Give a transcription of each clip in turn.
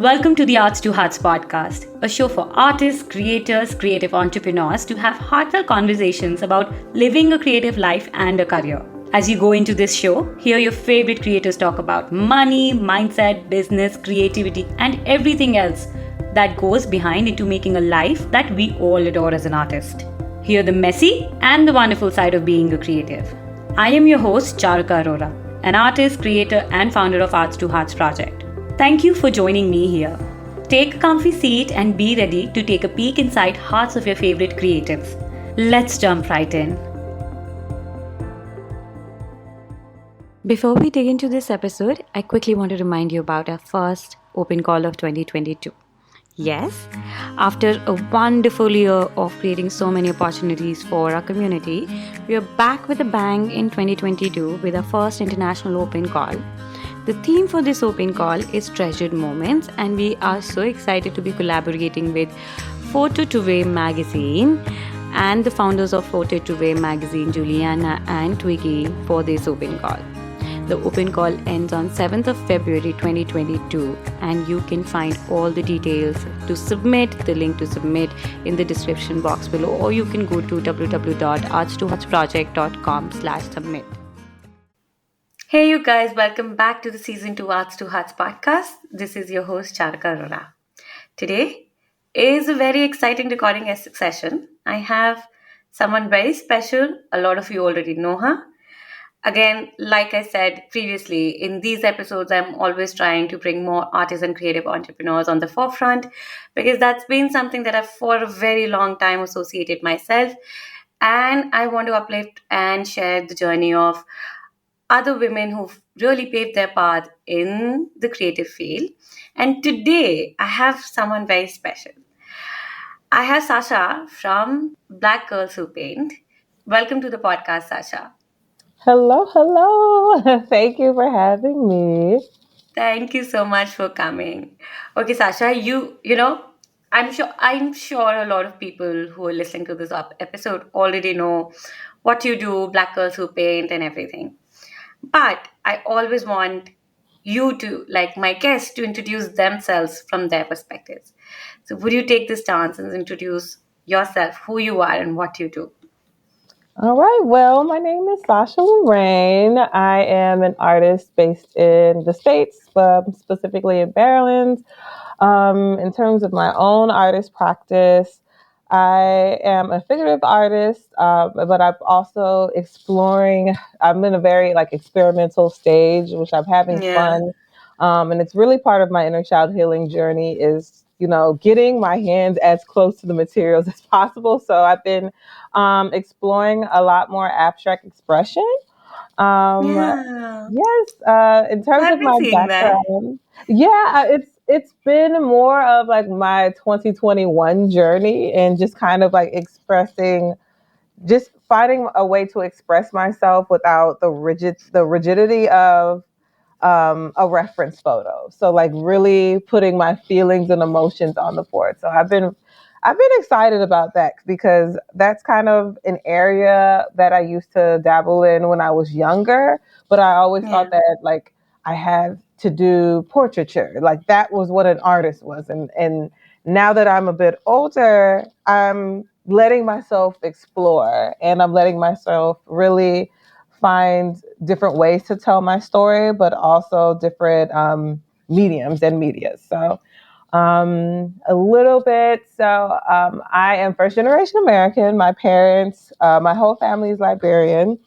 Welcome to the Arts to Hearts podcast, a show for artists, creators, creative entrepreneurs to have heartfelt conversations about living a creative life and a career. As you go into this show, hear your favorite creators talk about money, mindset, business, creativity, and everything else that goes behind into making a life that we all adore as an artist. Hear the messy and the wonderful side of being a creative. I am your host, Charka Arora, an artist, creator, and founder of Arts to Hearts project. Thank you for joining me here. Take a comfy seat and be ready to take a peek inside hearts of your favorite creatives. Let's jump right in. Before we dig into this episode, I quickly want to remind you about our first open call of 2022. Yes, after a wonderful year of creating so many opportunities for our community, we are back with a bang in 2022 with our first international open call. The theme for this open call is Treasured Moments, and we are so excited to be collaborating with Photo to Way magazine and the founders of Photo to Way magazine, Juliana and Twiggy, for this open call. The open call ends on 7th of February 2022, and you can find all the details to submit, the link to submit in the description box below, or you can go to www.arts2heartsproject.com/submit. Hey you guys, welcome back to the season 2 Arts to Hearts podcast. This is your host Charka Arora. Today is a very exciting recording session. I have someone very special. A lot of you already know her. Again, like I said previously, in these episodes, I'm always trying to bring more artists and creative entrepreneurs on the forefront because that's been something that I've for a very long time associated myself. And I want to uplift and share the journey of other women who've really paved their path in the creative field. And today, I have someone very special. I have Sasha from Black Girls Who Paint. Welcome to the podcast, Sasha. Hello. Thank you for having me. Thank you so much for coming. Okay, Sasha, I'm sure a lot of people who are listening to this episode already know what you do, Black Girls Who Paint and everything. But I always want you to, like my guests, to introduce themselves from their perspectives. So would you take this chance and introduce yourself, who you are and what you do? All right. Well, my name is Sasha Loraine. I am an artist based in the States, specifically in Maryland. In terms of my own artist practice, I am a figurative artist, but I'm also exploring. I'm in a very experimental stage, which I'm having Yeah. fun. And it's really part of my inner child healing journey is, getting my hands as close to the materials as possible. So I've been exploring a lot more abstract expression. Um, Yeah. yes, in terms I've of been my seeing that. background, yeah, it's been more of like my 2021 journey and just kind of like expressing, just finding a way to express myself without the rigidity of a reference photo. So like really putting my feelings and emotions on the board. So I've been excited about that because that's kind of an area that I used to dabble in when I was younger, but I always Yeah. thought that like I had to do portraiture. Like that was what an artist was. And now that I'm a bit older, I'm letting myself explore and I'm letting myself really find different ways to tell my story, but also different mediums and media. So a little bit. So I am first generation American. My parents, my whole family is Liberian.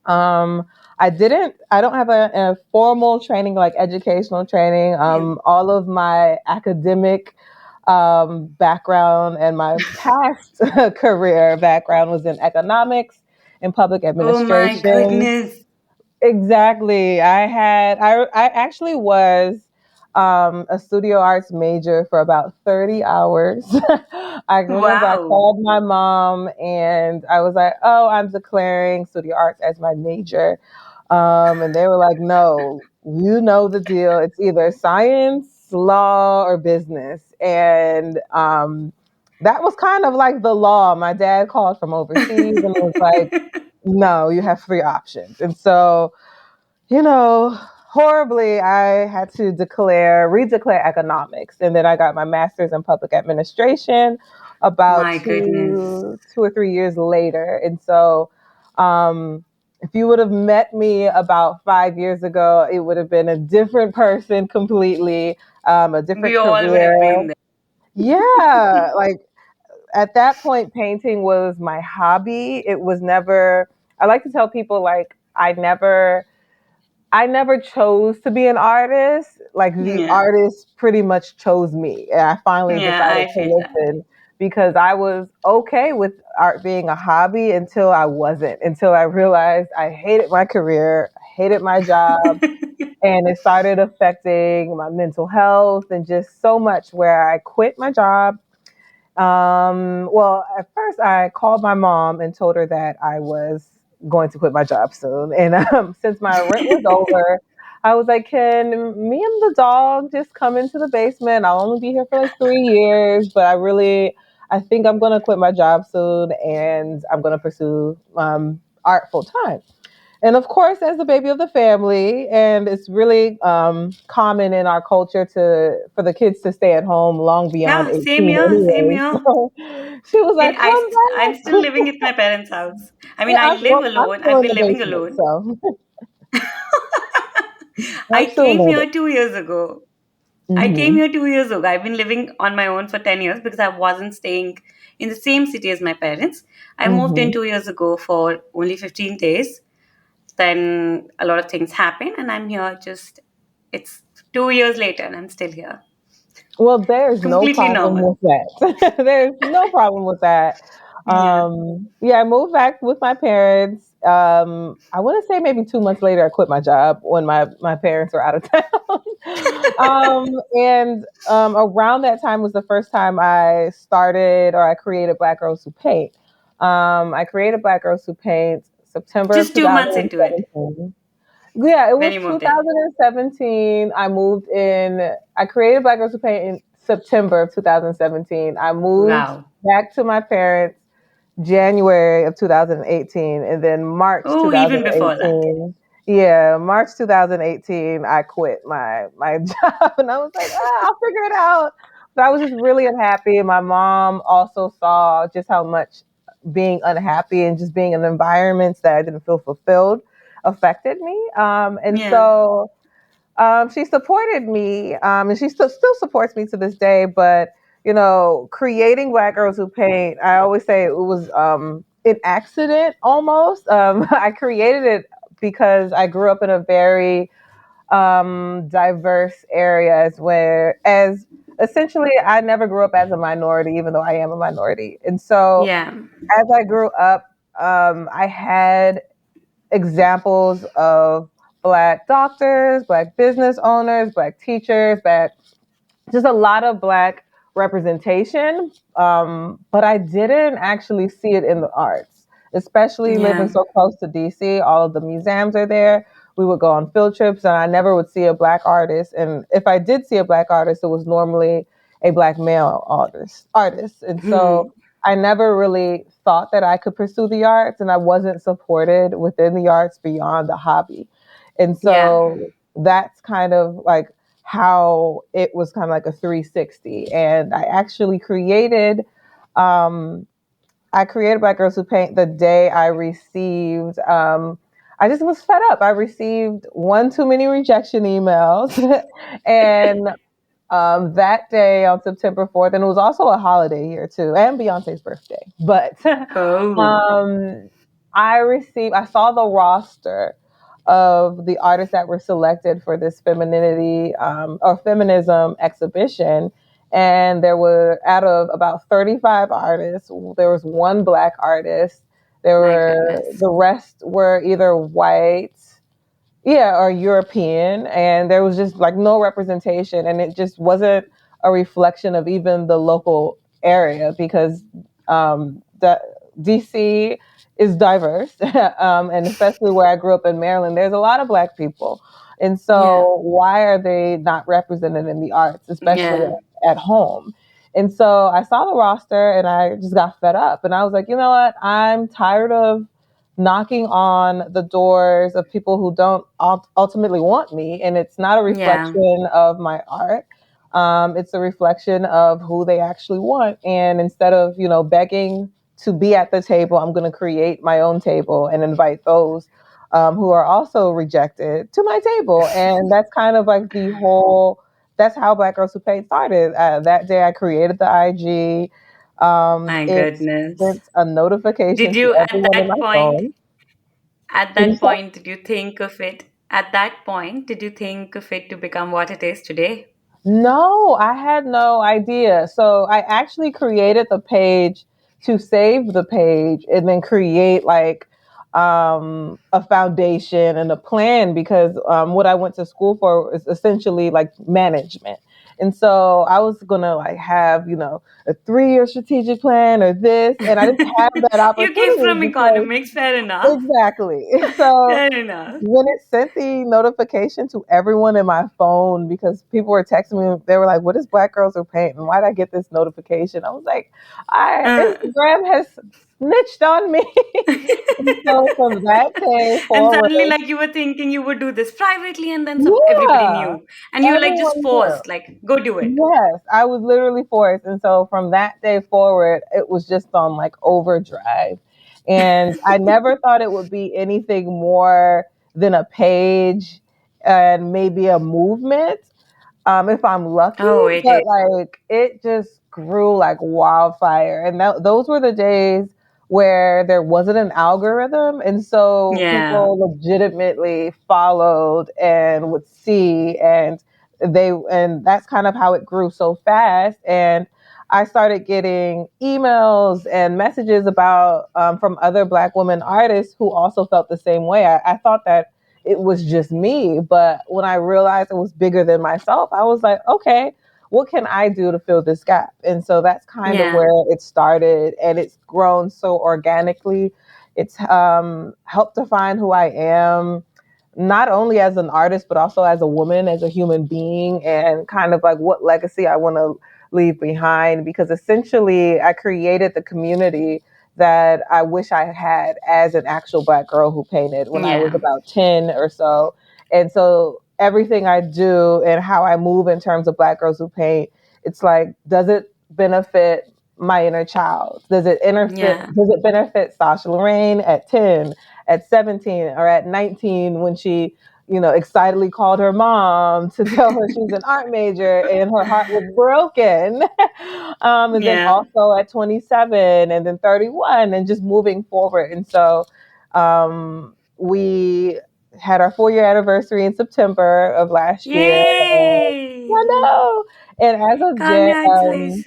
Um, I don't have a formal training, like educational training. Yeah. All of my academic background and my past career background was in economics and public Oh my administration. goodness. Exactly. I actually was a studio arts major for about 30 hours. I remember I Wow. called my mom and I was like, "Oh, I'm declaring studio arts as my major." And they were like, "No, you know the deal. It's either science, law, or business." And that was kind of like the law. My dad called from overseas and was like, "No, you have three options." And so, you know, horribly, I had to redeclare economics, and then I got my master's in public administration about My goodness. 2 or 3 years later. And so, um, if you would have met me about 5 years ago, it would have been a different person completely, a We different all would have career. been there. Yeah, like at that point, painting was my hobby. It was never. I like to tell people like I never chose to be an artist. Like the Yeah. artist pretty much chose me. And I finally Yeah, decided I to feel that. listen because I was okay with art being a hobby until I wasn't, until I realized I hated my career, I hated my job, and it started affecting my mental health and just so much where I quit my job. Well, at first I called my mom and told her that I was going to quit my job soon. And since my rent was over, I was like, can me and the dog just come into the basement? I'll only be here for like 3 years, but I think I'm going to quit my job soon and I'm going to pursue art full time. And of course, as the baby of the family, and it's really common in our culture for the kids to stay at home long beyond Yeah, same 18 here, same anyway. here. So she was And like, I'm come still back. living at my parents' house. I mean, Yeah, I live well, I'm alone. still I've in been the living basement, alone. so I I'm still in came the here 2 years ago. I came basement. here 2 years ago. I've been living on my own for 10 years because I wasn't staying in the same city as my parents. I Hmm. moved in Hmm. 2 years ago for only 15 days. Then a lot of things happened, and I'm here just, it's 2 years later, and I'm still here. Well, there's no Completely problem normal. with that. There's no problem with that. Yeah. Yeah, I moved back with my parents. I want to say maybe 2 months later, I quit my job when my parents were out of town. And around that time was the first time I started or I created Black Girls Who Paint. I created Black Girls Who Paint September of Just 2 months into it 2017. Yeah, it when was you moved in. 2017. I moved in. I created Black Girls Who Paint in September of 2017. I moved Wow. back to my parents January of 2018, and then March Oh, even before that. 2018. Yeah, March 2018, I quit my job, and I was like, I'll figure it out. But I was just really unhappy, and my mom also saw just how much being unhappy and just being in environments that I didn't feel fulfilled affected me. And Yeah. so she supported me, and she still supports me to this day. But creating Black Girls Who Paint, I always say it was an accident almost. I created it because I grew up in a very diverse area, as essentially I never grew up as a minority, even though I am a minority. And so Yeah. as I grew up, I had examples of Black doctors, Black business owners, Black teachers, just a lot of Black representation. But I didn't actually see it in the arts, especially living Yeah. so close to DC. All of the museums are there. We would go on field trips, and I never would see a Black artist. And if I did see a Black artist, it was normally a Black male artist. And so Hmm. I never really thought that I could pursue the arts, and I wasn't supported within the arts beyond the hobby. And Yeah. so that's kind of like how it was kind of like a 360. And um, I created Black Girls Who Paint the day I received. I just was fed up. I received one too many rejection emails, and that day on September 4th, and it was also a holiday here too, and Beyonce's birthday. But Oh, um, I saw the roster of the artists that were selected for this femininity or feminism exhibition. And there were, out of about 35 artists, there was one Black artist. my goodness. The rest were either white, yeah, or European, and there was just like no representation, and it just wasn't a reflection of even the local area because the DC is diverse, and especially where I grew up in Maryland, there's a lot of Black people, and Yeah. so why are they not represented in the arts, especially Yeah. at home? And so I saw the roster, and I just got fed up, and I was like, you know what, I'm tired of knocking on the doors of people who don't ultimately want me. And it's not a Yeah. reflection of my art. It's a reflection of who they actually want. And instead of, begging to be at the table, I'm going to create my own table and invite those who are also rejected to my table. And that's kind of like that's how Black Girls Who Paint started. That day I created the IG. My It goodness. sent a notification Did to you everyone in my phone. at Did you that say? point, did you think of it, at that point, did you think of it to become what it is today? No, I had no idea. So I actually created the page to save the page and then create like a foundation and a plan because what I went to school for is essentially like management. And so I was gonna like have, a 3-year strategic plan or this, and I didn't have that You came opportunity from because economics, fair enough. exactly. So Fair enough. when it sent the notification to everyone in my phone, because people were texting me, they were like, "What is Black Girls Who Paint? And why did I get this notification?" I was like, "I Uh, Instagram has snitched on me." And so from that day and suddenly, forward, like you were thinking you would do this privately, and then everybody yeah, knew, and you were like just everyone knew. forced, like go do it. Yes, I was literally forced. And so from that day forward, it was just on like overdrive. And I never thought it would be anything more than a page and maybe a movement if I'm lucky. Oh, it But is. like it just grew like wildfire, and those were the days where there wasn't an algorithm, and so Yeah, people legitimately followed and would see, and that's kind of how it grew so fast. And I started getting emails and messages about from other Black women artists who also felt the same way. I thought that it was just me. But when I realized it was bigger than myself, I was like, okay, what can I do to fill this gap? And so that's kind of yeah, where it started, and it's grown so organically. It's helped define who I am, not only as an artist, but also as a woman, as a human being, and kind of like what legacy I want to leave behind. Because essentially, I created the community that I wish I had as an actual Black girl who painted when I was yeah, about 10 or so. And so everything I do and how I move in terms of Black girls who paint, it's like, does it benefit my inner child? yeah, Does it benefit Sasha Loraine at 10, at 17, or at 19 when she, excitedly called her mom to tell her she's an art major and her heart was broken? And then yeah. also at 27 and then 31 and just moving forward. And so we had our 4-year anniversary in September of last year. And I Yay! know. And as of Congratulations.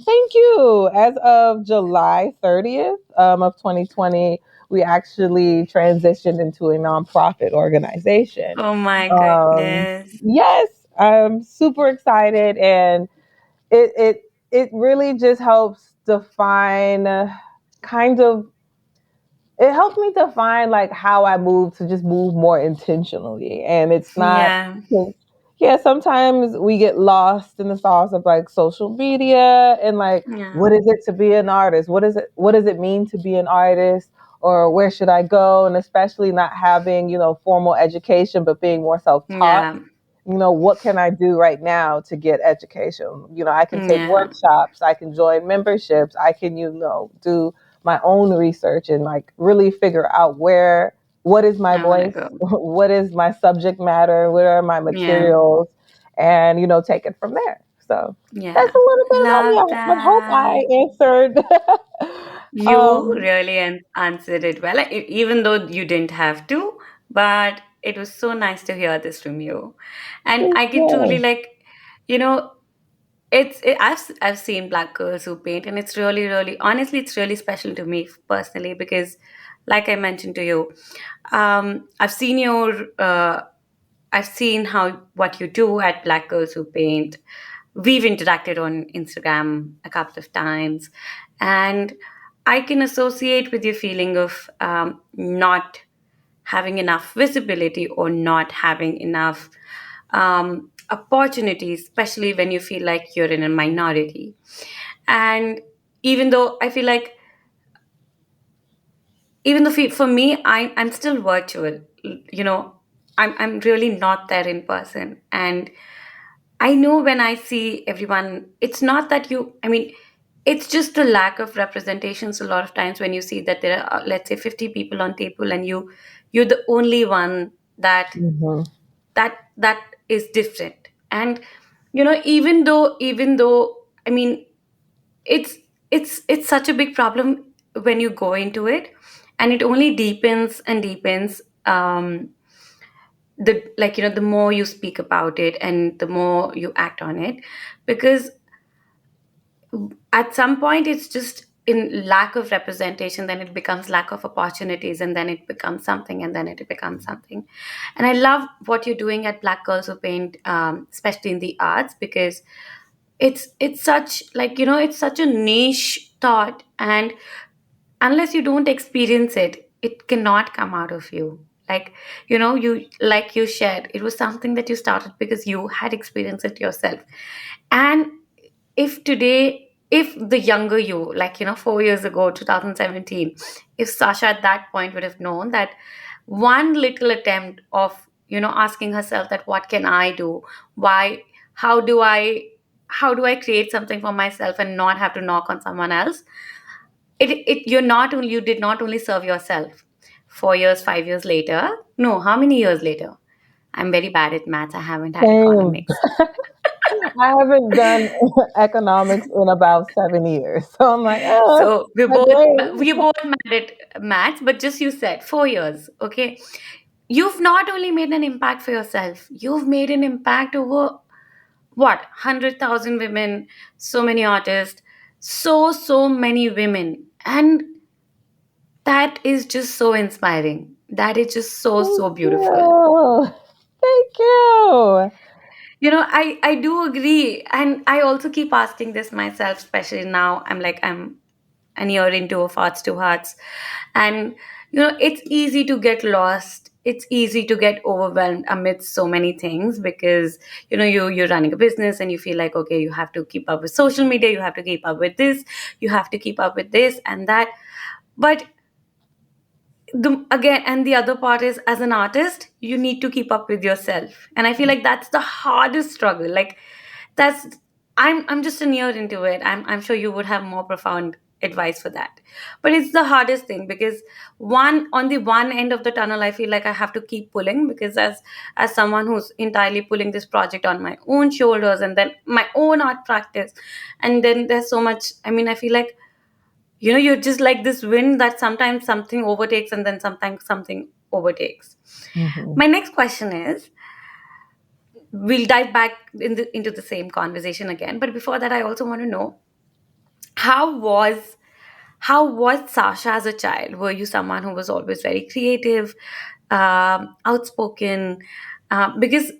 thank you. As of July 30th of 2020, we actually transitioned into a nonprofit organization. Oh my Um, goodness. yes, I'm super excited, and it it it really just helps define kind of it helped me define like how I move to just move more intentionally. And it's not, Yeah, yeah, sometimes we get lost in the sauce of like social media and like, yeah, what is it to be an artist? What does it mean to be an artist? Or where should I go? And especially not having, formal education, but being more self-taught. yeah, What can I do right now to get education? I can take yeah. workshops, I can join memberships, I can, do my own research and like really figure out what is my I want to voice, go. what is my subject matter, what are my Yeah, materials, and, take it from there. So that's yeah. a little bit about me. Love I hope that. I answered. You um, really answered it well, even though you didn't have to, but it was so nice to hear this from you. And I can truly yeah, like, you know, I've seen Black girls who paint, and it's really, really, honestly, it's really special to me personally because, like I mentioned to you, I've seen I've seen how what you do at Black Girls Who Paint. We've interacted on Instagram a couple of times, and I can associate with your feeling of not having enough visibility or not having enough opportunities, especially when you feel like you're in a minority. And even though I feel like even though for me, I'm still virtual. You know, I'm really not there in person. And I know when I see everyone, it's not that you, I mean, it's just the lack of representations a lot of times when you see that there are, let's say, 50 people on table, and you're the only one Hmm. that is different. And even though I mean, it's it's such a big problem when you go into it, and it only deepens and deepens. The like the more you speak about it and the more you act on it, because at some point it's just in lack of representation, then it becomes lack of opportunities, and then it becomes something, and then it becomes something. And I love what you're doing at Black Girls Who Paint, especially in the arts, because it's such, it's such a niche thought, and unless you don't experience it, it cannot come out of you. Like, you, like you shared, it was something that you started because you had experienced it yourself. And if the younger you, 4 years ago, 2017, if Sasha at that point would have known that one little attempt of, asking herself that what can I do? Why, how do I, how do I create something for myself and not have to knock on someone else? You did not only serve yourself. 4 years, 5 years later, no, how many years later? I'm very bad at maths. I haven't had Same. economics. I haven't done economics in about 7 years. So I'm like, So we're my both brain. we're both mad at maths, but just you said 4 years, okay? You've not only made an impact for yourself, you've made an impact over what, 100,000 women, so many artists, so many women, and that is just so inspiring. That is just Thank so beautiful. you. Thank you. I do agree, and I also keep asking this myself, especially now. I'm an year into of Hearts to Hearts, and it's easy to get lost. It's easy to get overwhelmed amidst so many things, because you're running a business and you feel like, okay, you have to keep up with social media, you have to keep up with this, you have to keep up with this and that. But the other part is, as an artist, you need to keep up with yourself, and I feel like that's the hardest struggle. Like, that's I'm just a year into it. I'm sure you would have more profound advice for that, but it's the hardest thing, because on the one end of the tunnel, I feel like I have to keep pulling, because as someone who's entirely pulling this project on my own shoulders, and then my own art practice, and then there's so much. I mean, I feel like, you're just like this wind that sometimes something overtakes, and then sometimes something overtakes. Mhm. My next question is, we'll dive back into the same conversation again, but before that, I also want to know, how was how was Sasha as a child? Were you someone who was always very creative, outspoken? Because,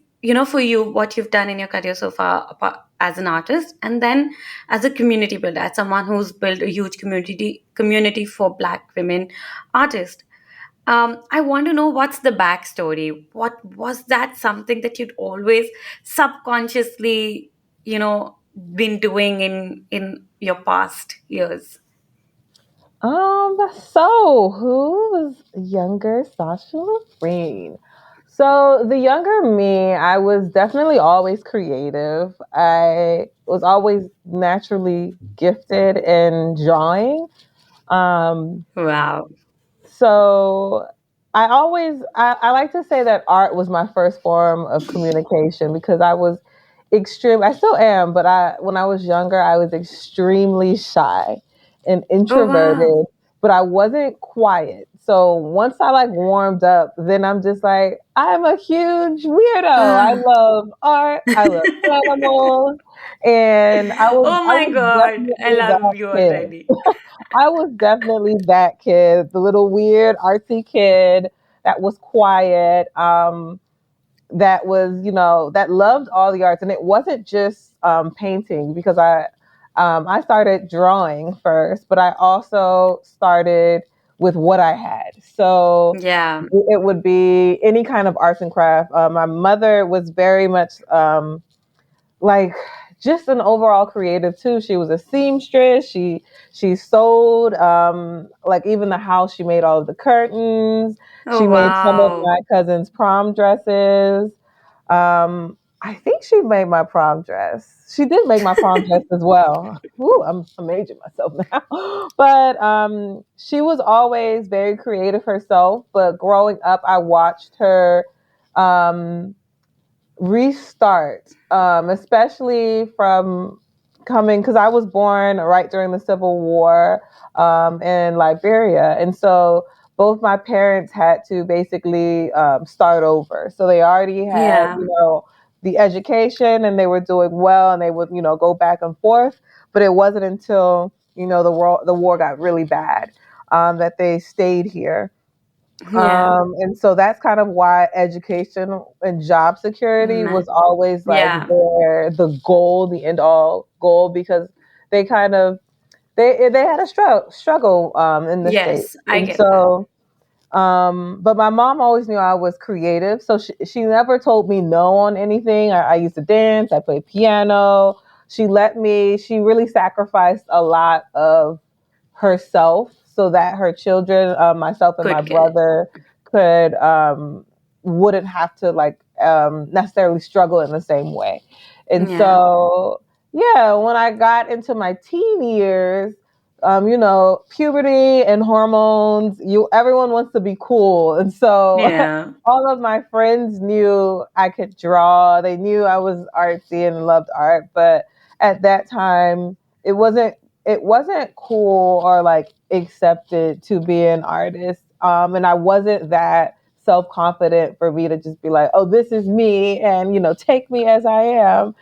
for you, what you've done in your career so far, as an artist, and then as a community builder, as someone who's built a huge community for Black women artists. I want to know, what's the backstory? What was that something that you'd always subconsciously, been doing in your past years? So who was younger, Sasha Loraine? So the younger me, I was definitely always creative. I was always naturally gifted in drawing. Um, Wow. so I like to say that art was my first form of communication because I was extreme. I still am, but I when I was younger, I was extremely shy and Oh, wow. introverted, but I wasn't quiet. So once I like warmed up, then I'm just like, I'm a huge weirdo. I Ah. love art. I love animals, and Oh I my was God. I definitely love that you kid. already. I was definitely that kid, the little weird artsy kid that was quiet, that was, that loved all the arts. And it wasn't just painting because I started drawing first, but I also started with what I had. So Yeah. it would be any kind of arts and craft. My mother was very much like just an overall creative too. She was a seamstress. She sewed, like even the house. She made all of the curtains. She Oh, made some of wow. my cousin's prom dresses. I think she made my prom dress. She did make my prom dress as well. Ooh, I'm aging myself now. But she was always very creative herself. But growing up, I watched her um, restart, especially from coming because I was born right during the Civil War in Liberia, and so both my parents had to basically start over. So they already had, Yeah. the education, and they were doing well, and they would, go back and forth. But it wasn't until the war got really bad that they stayed here. Yeah. And so that's kind of why education and job security Ma- was always like Yeah. the goal, the end all goal, because they kind of they had a struggle in the states, Yes, I and get that. so but my mom always knew I was creative, so she never told me no on anything. I used to dance, I played piano. She really sacrificed a lot of herself so that her children, myself and my Good kid. brother, could wouldn't have to like necessarily struggle in the same way. And Yeah. so, yeah, when I got into my teen years, puberty and hormones, everyone wants to be cool. And so Yeah. all of my friends knew I could draw. They knew I was artsy and loved art, but at that time it wasn't cool or like accepted to be an artist. And I wasn't that self-confident for me to just be like, oh, this is me, and take me as I am,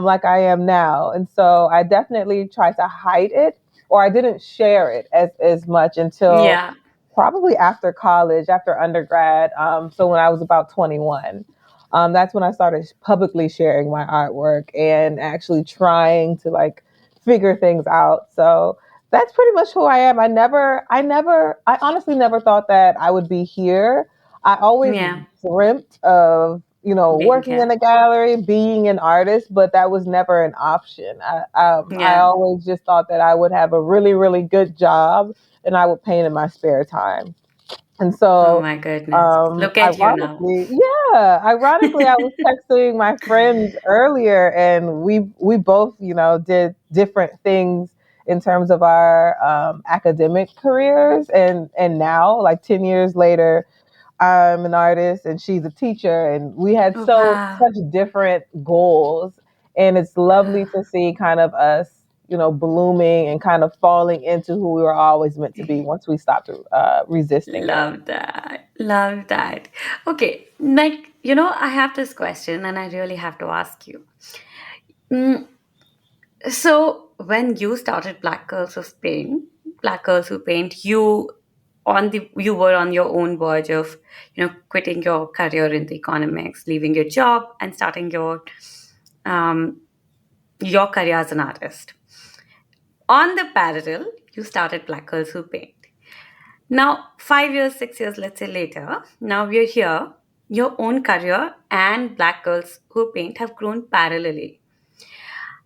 like I am now. And so I definitely tried to hide it, or I didn't share it as much until Yeah. probably after college, after undergrad. So when I was about 21, that's when I started publicly sharing my artwork and actually trying to like figure things out. So that's pretty much who I am. I honestly never thought that I would be here. I always Yeah. dreamt of, Being working in here. a gallery, being an artist, but that was never an option. I Yeah. always just thought that I would have a really, really good job and I would paint in my spare time. And Oh so, my goodness. Look at you now. ironically, I was texting my friends earlier, and we both, did different things in terms of our academic careers, and now, like 10 years later, I'm an artist and she's a teacher, and we had Oh, so wow. such different goals. And it's lovely to see kind of us, blooming and kind of falling into who we were always meant to be once we stopped resisting it. Love that. Love that. Okay. Like, I have this question and I really have to ask you. Mm, so when you started Black Girls Who Paint, you were on your own verge of, quitting your career in the economics, leaving your job and starting um your career as an artist. On the parallel, you started Black Girls Who Paint. Now, 5 years, 6 years, let's say later, now we're here. Your own career and Black Girls Who Paint have grown parallelly.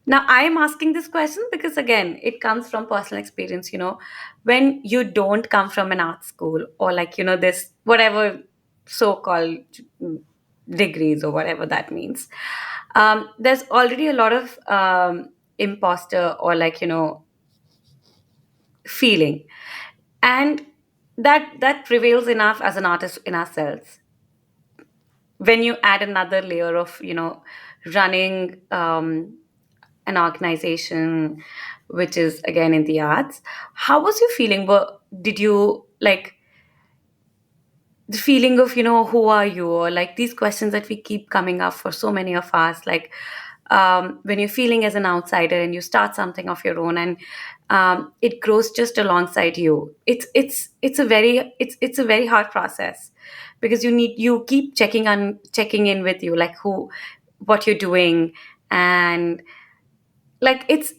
Now, I am asking this question because, again, it comes from personal experience. When you don't come from an art school or, like, this whatever so called degrees or whatever that means, there's already a lot of imposter or, like, feeling. And that prevails enough as an artist in ourselves. When you add another layer of, running an organization which is again in the arts, how was your feeling? Did you like the feeling of, who are you, or like these questions that we keep coming up for so many of us, like when you're feeling as an outsider and you start something of your own, and it grows just alongside you. It's a very hard process, because you keep checking in with you, like who what you're doing, and like it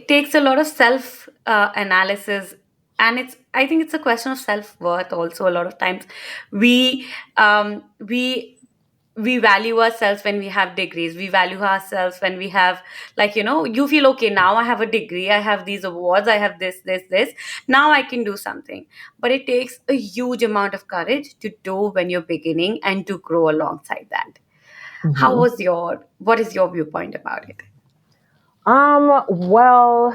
takes a lot of self analysis. And I think it's a question of self worth also. A lot of times we we value ourselves when we have degrees. We value ourselves when we have, like, you feel okay, now I have a degree, I have these awards, I have this, now I can do something. But it takes a huge amount of courage to do when you're beginning and to grow alongside that. Mhm. What is your viewpoint about it? Well,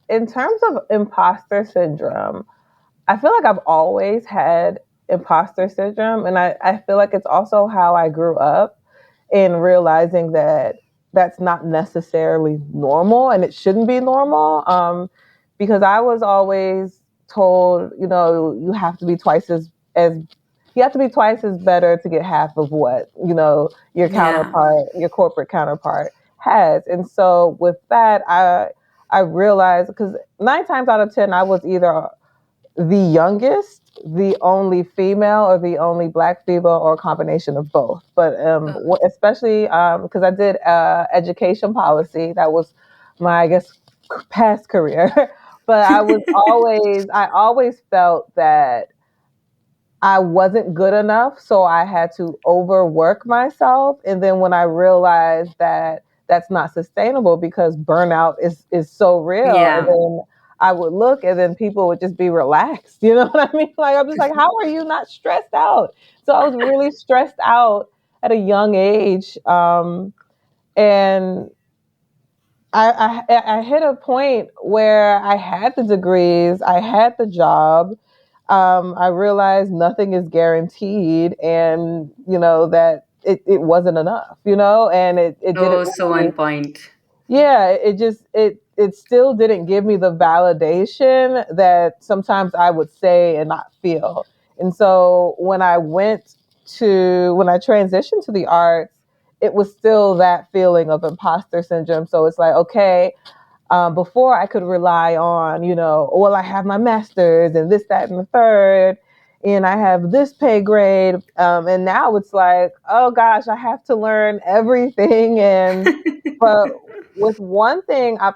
in terms of imposter syndrome, I feel like I've always had imposter syndrome, and I feel like it's also how I grew up in realizing that that's not necessarily normal and it shouldn't be normal. Because I was always told, you have to be as you have to be twice as better to get half of what your Yeah. counterpart, your corporate counterpart has. And so with that, I realized, because 9 times out of 10, I was either the youngest, the only female, or the only black female, or a combination of both. But especially because I did education policy, that was my, I guess, past career. But I always felt that I wasn't good enough, so I had to overwork myself. And then when I realized that that's not sustainable because burnout is so real, and Yeah. then I would look, and then people would just be relaxed. You know what I mean? Like, I'm just like, how are you not stressed out? So I was really stressed out at a young age, and I hit a point where I had the degrees, I had the job. I realized nothing is guaranteed, and that it wasn't enough, and it didn't Oh, so really, on point. yeah, it still didn't give me the validation that sometimes I would say and not feel. And so when I transitioned to the arts, it was still that feeling of imposter syndrome. So it's like, okay, before I could rely on, well, I have my master's and this, that, and the third, and I have this pay grade. And now it's like, oh gosh, I have to learn everything. But with one thing, I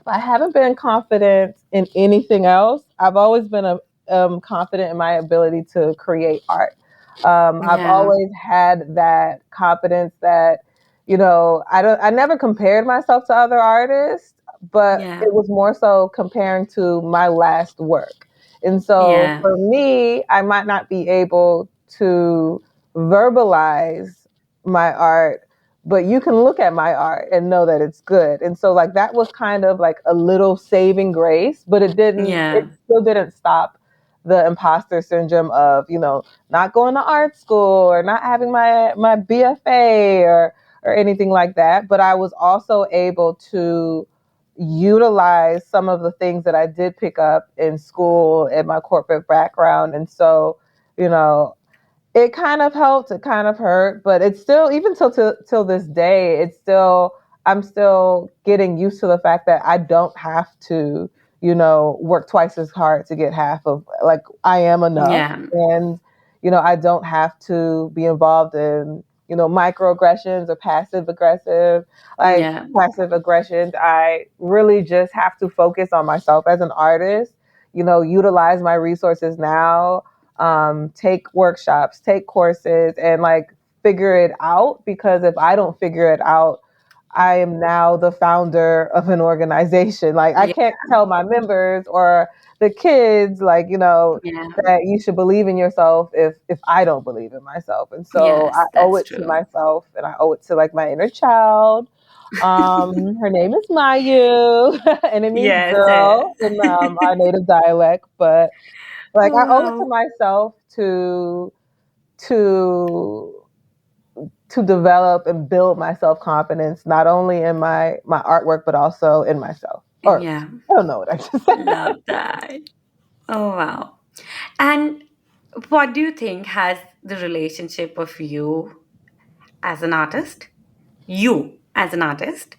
haven't been confident in anything else. I've always been confident in my ability to create art. I've Yeah. always had that confidence that, I never compared myself to other artists, but Yeah. it was more so comparing to my last work. And so Yeah. for me, I might not be able to verbalize my art, but you can look at my art and know that it's good. And so like that was kind of like a little saving grace, but it Yeah. still didn't stop the imposter syndrome of, not going to art school or not having my BFA or anything like that. But I was also able to utilize some of the things that I did pick up in school and my corporate background. And so, you know, it kind of helped, it kind of hurt, but it's still, even till this day, I'm still getting used to the fact that I don't have to, work twice as hard to get half of, like, I am enough. Yeah. And I don't have to be involved in microaggressions or Yeah. passive aggressions. I really just have to focus on myself as an artist, utilize my resources now, take workshops, take courses, and like figure it out. Because if I don't figure it out, I am now the founder of an organization. Like, I Yeah. can't tell my members or the kids, like, Yeah. that you should believe in yourself if I don't believe in myself. And so I Yes, owe that's it to true. myself, and I owe it to like my inner child. Her name is Mayu, and it means Yes. girl in our native dialect. But like, Oh, I owe it to wow. myself to to develop and build my self confidence, not only in my artwork but also in myself. Or Yeah. I don't know what I just said. Love that. Oh, wow. And what do you think has the relationship of as an artist, you as an artist,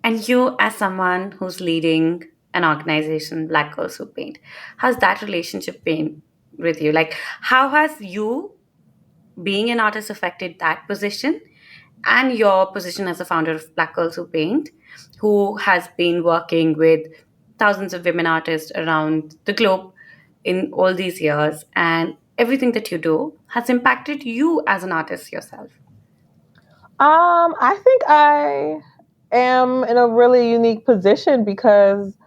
and you as someone who's leading an organization, Black Girls Who Paint? How's that relationship been with you? Like, how has you being an artist affected that position and your position as a founder of Black Girls Who Paint, who has been working with thousands of women artists around the globe in all these years? And everything that you do has impacted you as an artist yourself? I think I am in a really unique position because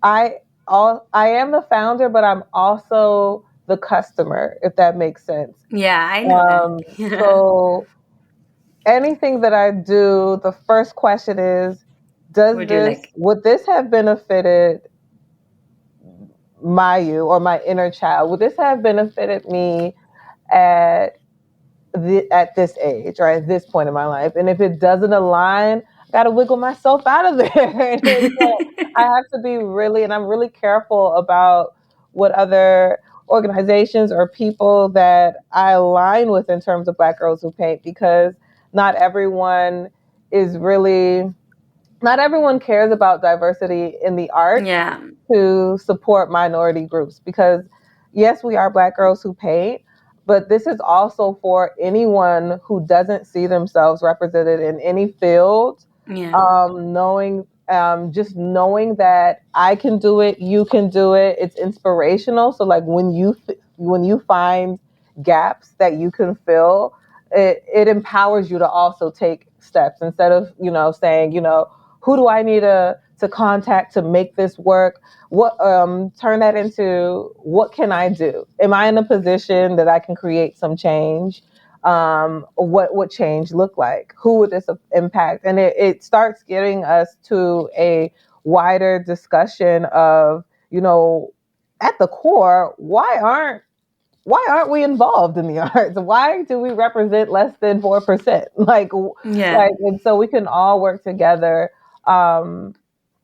I I am the founder, but I'm also the customer, if that makes sense. Yeah, I know that. So anything that I do, the first question is, Would you like? would this have benefited my you or my inner child? Would this have benefited me at at this age or at this point in my life? And if it doesn't align, I got to wiggle myself out of there. And so I have to be really, and I'm really careful about what other organizations or people that I align with in terms of Black Girls Who Paint, because not everyone is really, not everyone cares about diversity in the arts Yeah, to support minority groups, because yes, we are Black Girls Who Paint, but this is also for anyone who doesn't see themselves represented in any field. yeah, Knowing just knowing that I can do it, you can do it, it's inspirational. So like when you find gaps that you can fill, it empowers you to also take steps, instead of saying, who do I need to contact to make this work? What Turn that into, what can I do? Am I in a position that I can create some change? What would change look like? Who would this impact? And it starts getting us to a wider discussion of, at the core, why aren't we involved in the arts? Why do we represent less than 4%? yeah, And so we can all work together um,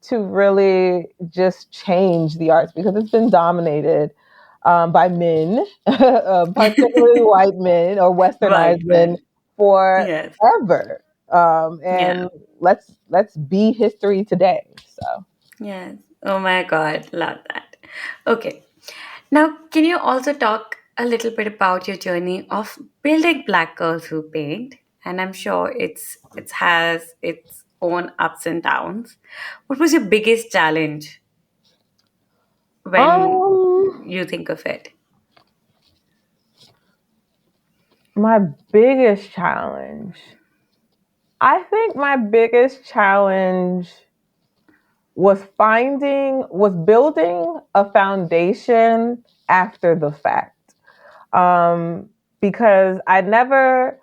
to really just change the arts, because it's been dominated by men, particularly white men or white westernized men, man. Yes, forever. yeah, And let's be history today. So. yes. Oh my God, love that. Okay, now can you also talk a little bit about your journey of building Black Girls Who Paint? And I'm sure it has its own ups and downs. What was your biggest challenge when Um, you think of it? my biggest challenge. I think my biggest challenge was building a foundation after the fact. Um, because I never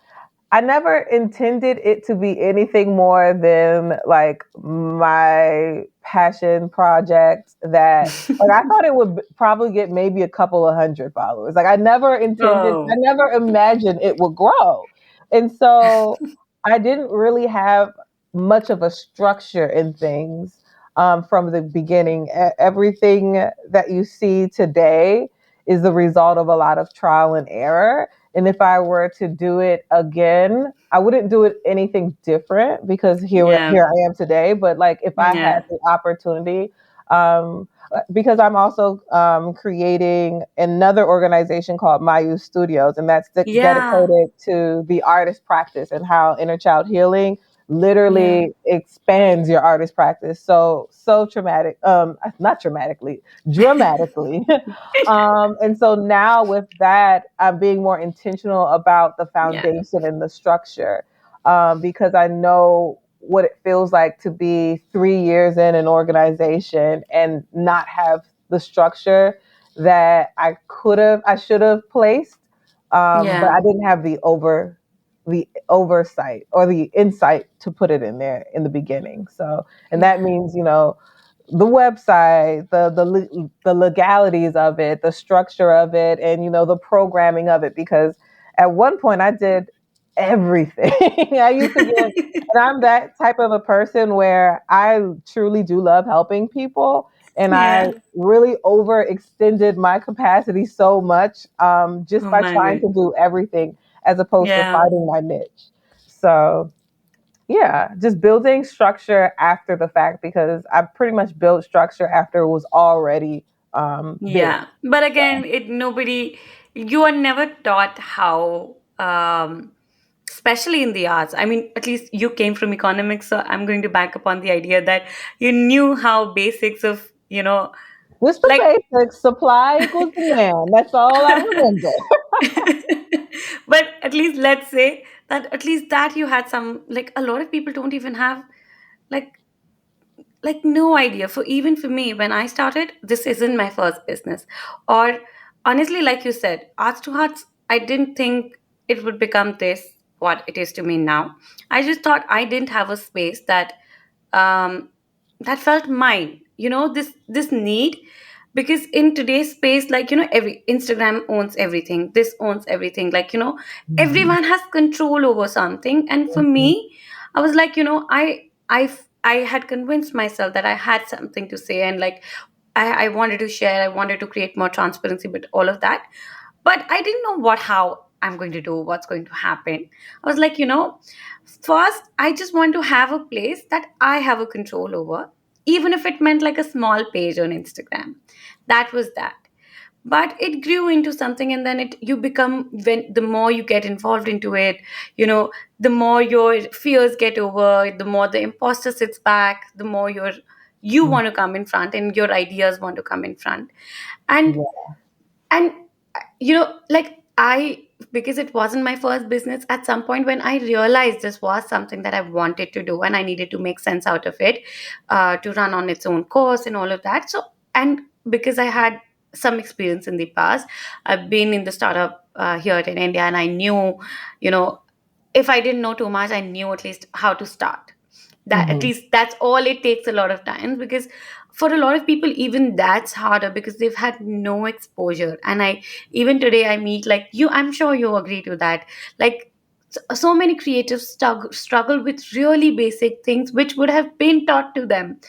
intended it to be anything more than like my passion project that, like, I thought it would probably get maybe a couple of hundred followers. Like I Oh, never imagined it would grow. And so I didn't really have much of a structure in things from the beginning. Everything that you see today is the result of a lot of trial and error. And if I were to do it again, I wouldn't do it anything different, because yeah, here I am today. But like if I had yeah, the opportunity, um, because I'm also creating another organization called Mayu Studios, and that's yeah, dedicated to the artist practice and how inner child healing yeah, literally expands your artist practice. So traumatic, not traumatically, dramatically. And so now with that, I'm being more intentional about the yeah, foundation and the structure, because I know what it feels like to be 3 years in an organization and not have the structure that I should have placed, but yeah, I didn't have the oversight or the insight to put it in there in the beginning. So, and that yeah, means, the website, the legalities of it, the structure of it, and the programming of it. Because at one point I did everything. I used to get, and I'm that type of a person where I truly do love helping people, and I yeah. really overextended my capacity so much, just Oh by my trying God. to do everything as opposed to Yeah, finding my niche. So yeah, just building structure after the fact, because I pretty much built structure after it was already big. yeah. But So. again, you are never taught how, especially in the arts. I mean, at least you came from economics, so I'm going to back up on the idea that you knew how basics of, Just the Like, basics. Supply equals demand. That's all I remember. but at least let's say that at least that you had some, like a lot of people don't even have like no idea. For even for me, when I started, this isn't my first business. Or honestly, like you said, Arts to Hearts, I didn't think it would become this what it is to me now. I just thought I didn't have a space um that felt mine, this need. Because in today's space, like, every Instagram owns everything, this owns everything, like, Mhm, everyone has control over something. And for mhm. me, I was like, I had convinced myself that I had something to say, and like I wanted to share, I wanted to create more transparency, but all of that. But I didn't know how I'm going to do, what's going to happen. I was like, first, I just want to have a place that I have a control over, even if it meant like a small page on Instagram. That was that. But it grew into something, and then it you become, when the more you get involved into it, the more your fears get over, the more the imposter sits back, the more you Mm, want to come in front, and your ideas want to come in front. and yeah, and like, I because it wasn't my first business, at some point when I realized this was something that I wanted to do and I needed to make sense out of it, to run on its own course and all of that. So, and because I had some experience in the past, I've been in the startup here in India, and I knew, you know if I didn't know too much, I knew at least how to start. That, at mhm, least that's all it takes, a lot of times. Because for a lot of people, even that's harder, because they've had no exposure. And I even today I meet, like, I'm sure you agree to that. Like, so many creatives struggle with really basic things which would have been taught to them,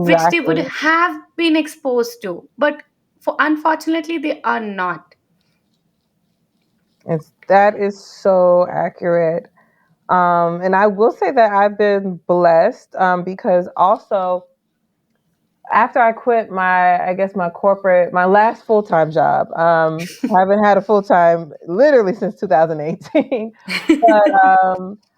which they would exactly. have been exposed to, but for unfortunately they are not. That is so accurate. And I will say that I've been blessed because also after I quit I guess my last full time job. I haven't had a full time literally since 2018. But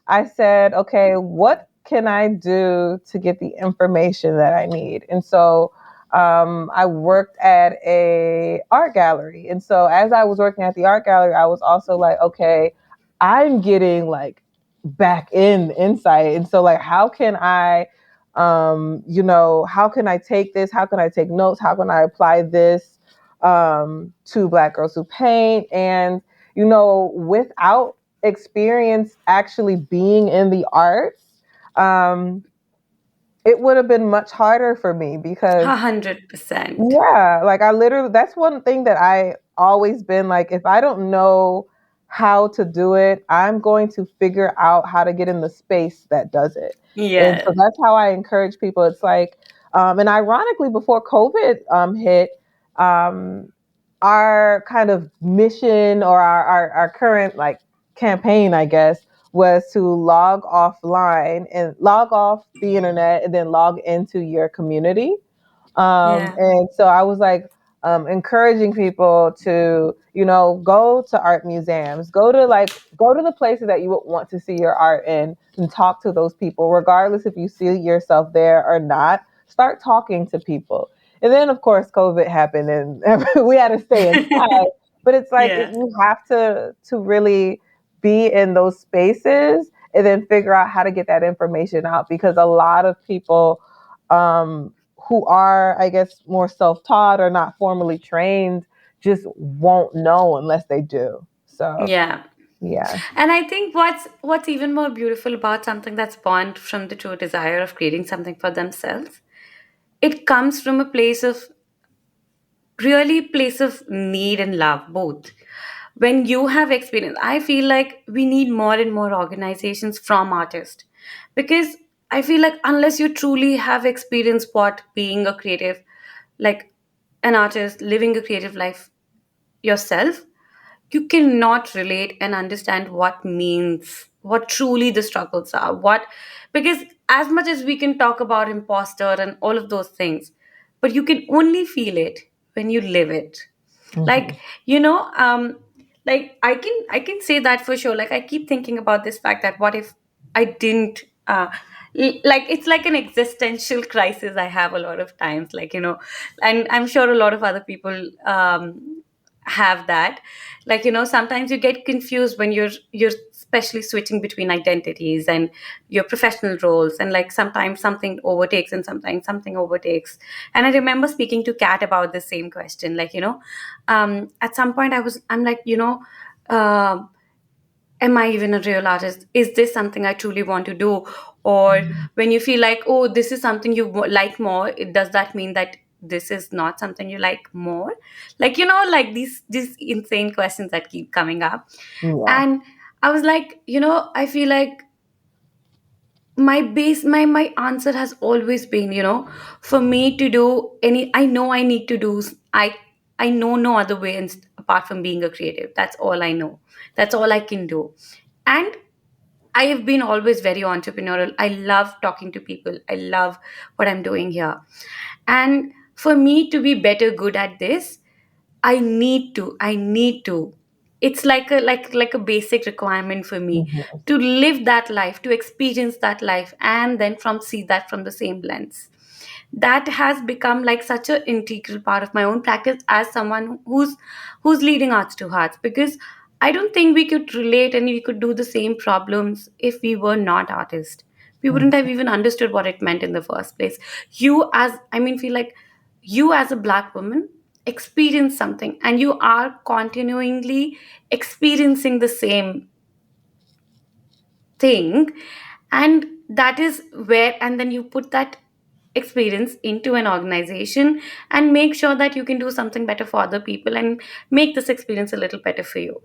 I said, okay, what can I do to get the information that I need? And so I worked at a art gallery. And so as I was working at the art gallery, I was also like, okay, I'm getting like back in insight. And so like, how can I how can I take this? How can I take notes? How can I apply this to Black Girls Who Paint? And, without experience actually being in the arts, um, it would have been much harder for me because 100%. yeah, like I literally, that's one thing that I always been like, if I don't know how to do it, I'm going to figure out how to get in the space that does it. And so Yeah. that's how I encourage people. It's like, and ironically, before COVID hit, um, our kind of mission or our current like campaign, I guess, was to log offline and log off the internet and then log into your community. Yeah. And so I was like encouraging people to, go to art museums, go to the places that you would want to see your art in and talk to those people, regardless if you see yourself there or not. Start talking to people. And then, of course, COVID happened and we had to stay inside. But it's like Yeah. you have to really be in those spaces and then figure out how to get that information out because a lot of people who are, I guess, more self taught or not formally trained just won't know unless they do. So, Yeah. yeah. And I think what's even more beautiful about something that's born from the true desire of creating something for themselves, it comes from a place of need and love, both. When you have experience, I feel like we need more and more organizations from artists, because I feel like unless you truly have experienced what being a creative, like an artist living a creative life yourself, you cannot relate and understand what truly the struggles are, what because as much as we can talk about imposter and all of those things, but you can only feel it when you live it. Hmm. Like, you know um like, I can say that for sure. Like, I keep thinking about this fact that what if I didn't uh, like it's like an existential crisis I have a lot of times, like, and I'm sure a lot of other people have that. Like, sometimes you get confused when you're especially switching between identities and your professional roles, and like sometimes something overtakes and sometimes something overtakes. And I remember speaking to Kat about the same question, like, at some point I'm like, um am I even a real artist? Is this something I truly want to do? Or when you feel like, oh, this is something you like more, does that mean that this is not something you like more? Like, like these insane questions that keep coming up. Yeah. And I was like, I feel like my answer has always been, for me to do any, I know I need to do, I know no other way apart from being a creative. That's all I know. That's all I can do. And I have been always very entrepreneurial. I love talking to people. I love what I'm doing here. And for me to be better good at this, I need to. It's like a basic requirement for me Mhm. to live that life, to experience that life, and then from see that from the same lens. That has become like such an integral part of my own practice as someone who's leading Arts to Hearts, because I don't think we could relate and we could do the same problems if we were not artists. We wouldn't have even understood what it meant in the first place. You as I mean feel like you as a black woman experience something, and you are continually experiencing the same thing. And that is where, and then you put that experience into an organization and make sure that you can do something better for other people and make this experience a little better for you.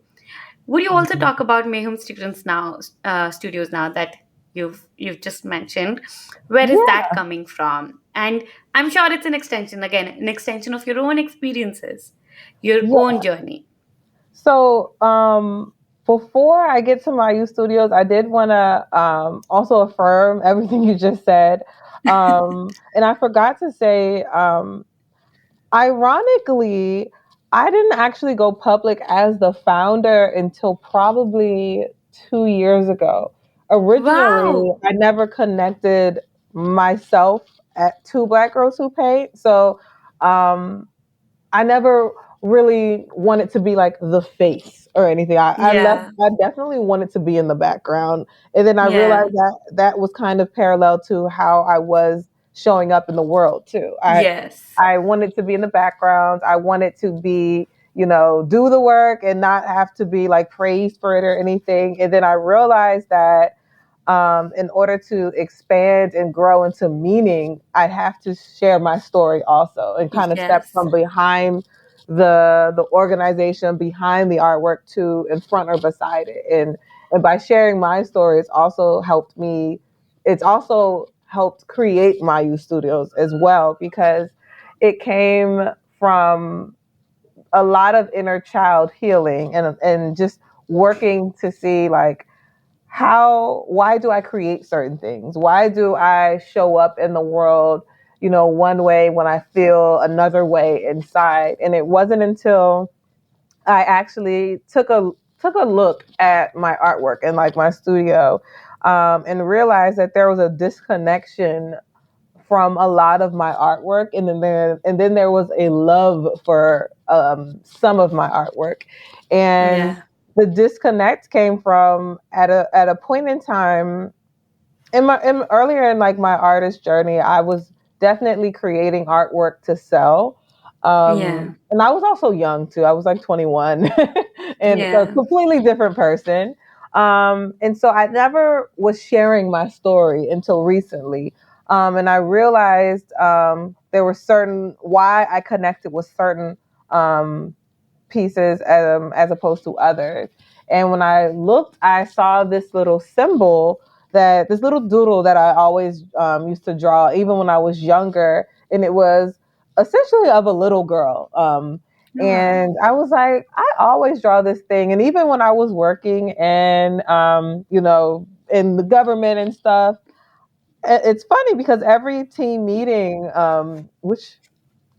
Would you also Mhm. talk about Mayhem Studios now that you've just mentioned? Where is Yeah. that coming from? And I'm sure it's an extension, again, an extension of your own experiences, your Yeah. own journey. So, before I get to my youth studios, I did want to also affirm everything you just said. And I forgot to say, ironically, I didn't actually go public as the founder until probably 2 years ago. Originally, Wow. I never connected myself to Black Girls Who Paint. So, um, I never really wanted to be like the face or anything. Yeah. I definitely wanted to be in the background. And then I Yeah. realized that that was kind of parallel to how I was showing up in the world too. Yes. I wanted to be in the background. I wanted to be, do the work and not have to be like praised for it or anything. And then I realized that in order to expand and grow into meaning, I have to share my story also and kind of step Yes. from behind the organization, behind the artwork to in front or beside it. And by sharing my story, it's also helped create my youth studios as well because it came from a lot of inner child healing and just working to see like why do I create certain things? Why do I show up in the world, one way when I feel another way inside? And it wasn't until I actually took a look at my artwork and like my studio, and realized that there was a disconnection from a lot of my artwork, and then there was a love for some of my artwork, and Yeah. the disconnect came from at a point in time earlier in like my artist journey. I was definitely creating artwork to sell, Yeah. and I was also young too. I was like 21 and a Yeah. completely different person, and so I never was sharing my story until recently, and I realized there were certain why I connected with certain um, pieces as opposed to others. And when I looked, I saw this little symbol, this little doodle that I always used to draw, even when I was younger, and it was essentially of a little girl. Wow. And I was like, I always draw this thing, and even when I was working and in the government and stuff, it's funny because every team meeting, which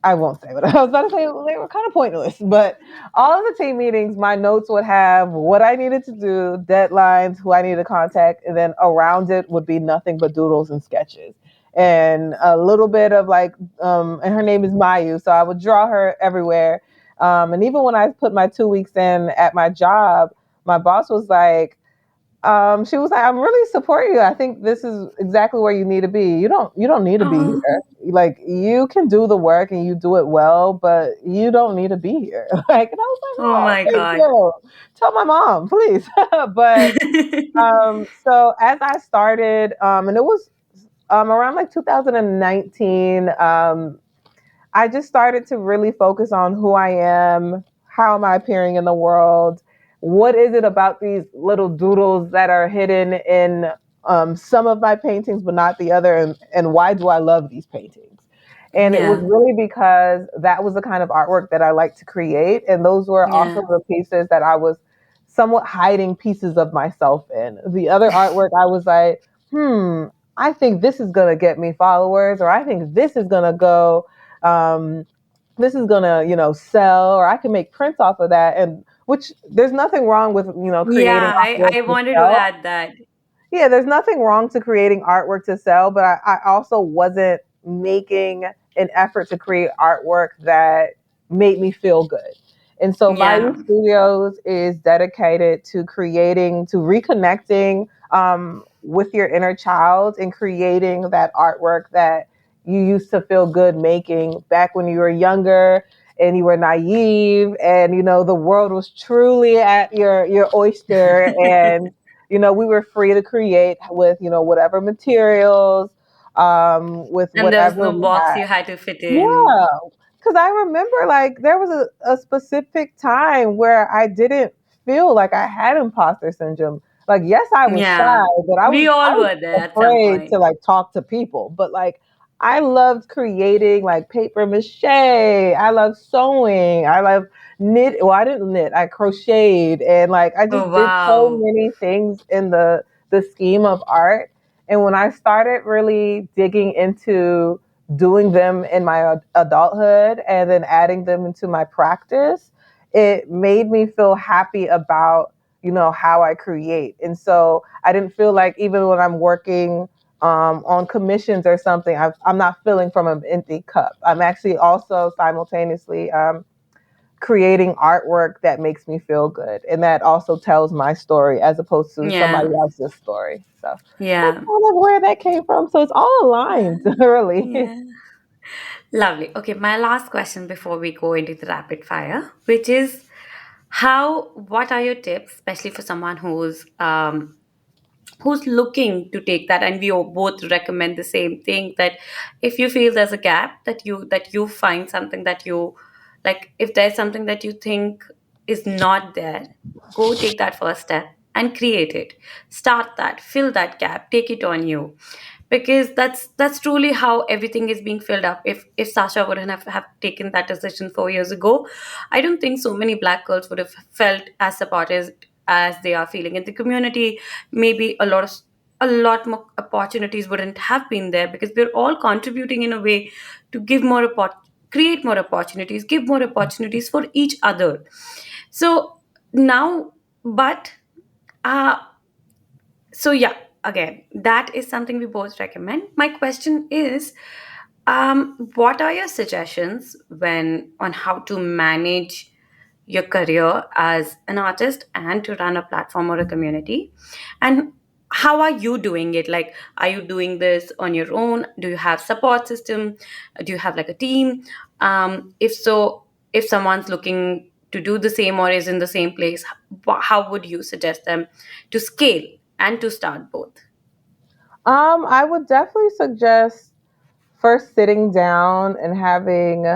I won't say what I was about to say. They were kind of pointless, but all of the team meetings, my notes would have what I needed to do, deadlines, who I needed to contact, and then around it would be nothing but doodles and sketches. And a little bit of like, and her name is Mayu, so I would draw her everywhere. And even when I put my 2 weeks in at my job, my boss was like, she was like, "I'm really supporting you. I think this is exactly where you need to be. You don't need to be Oh, here. Like you can do the work and you do it well, but you don't need to be here." Like, and I was like, oh "Oh, my thank God. you. Tell my mom, please." But so as I started, and it was around like 2019. I just started to really focus on who I am, how am I appearing in the world, what is it about these little doodles that are hidden in some of my paintings, but not the other, and why do I love these paintings? And it was Yeah, really because that was the kind of artwork that I like to create, and those were also yeah, the pieces that I was somewhat hiding pieces of myself in. The other artwork, I was like, I think this is gonna get me followers, or I think this is gonna go um, this is gonna sell, or I can make prints off of that. And which there's nothing wrong with creating yeah. artwork I to wanted to sell. add that. Yeah, there's nothing wrong to creating artwork to sell, but I also wasn't making an effort to create artwork that made me feel good. And so Yeah, Mayu Studios is dedicated to creating, to reconnecting with your inner child and creating that artwork that you used to feel good making back when you were younger and you were naive, and the world was truly at your oyster, and we were free to create with whatever materials, with and there was whatever no we box had. you had to fit in. Yeah, because I remember like there was a specific time where I didn't feel like I had imposter syndrome. Like, yes, I was shy, Yeah, but I we was I all was were there at some afraid to point. like talk to people. But like I loved creating like paper mache. I love sewing. I love knit. Well, I didn't knit. I crocheted, and like I Oh just did so wow, many things in the scheme of art. And when I started really digging into doing them in my adulthood and then adding them into my practice, it made me feel happy about how I create. And so I didn't feel like even when I'm working on commissions or something, I'm not filling from an empty cup. I'm actually also simultaneously creating artwork that makes me feel good and that also tells my story as opposed to somebody yeah, else's story. So that's yeah, kind of where that came from. So it's all yeah, aligned, really. yeah. Lovely. Okay, my last question before we go into the rapid fire, which is what are your tips, especially for someone who's looking to take that, and we all both recommend the same thing, that if you feel there's a gap, that you find something that you like, if there's something that you think is not there, go take that first step and create it. Start that, fill that gap, take it on you, because that's truly how everything is being filled up. If Sasha wouldn't have taken that decision 4 years ago, I don't think so many black girls would have felt as supported as they are feeling in the community. Maybe a lot more opportunities wouldn't have been there, because we're all contributing in a way to create more opportunities, give more opportunities for each other. So now, but uh so yeah, again, that is something we both recommend. My question is, what are your suggestions when on how to manage your career as an artist and to run a platform or a community? And how are you doing it? Like, are you doing this on your own? Do you have support system? Do you have like a team? If so, if someone's looking to do the same or is in the same place, how would you suggest them to scale and to start both? I would definitely suggest first sitting down and having.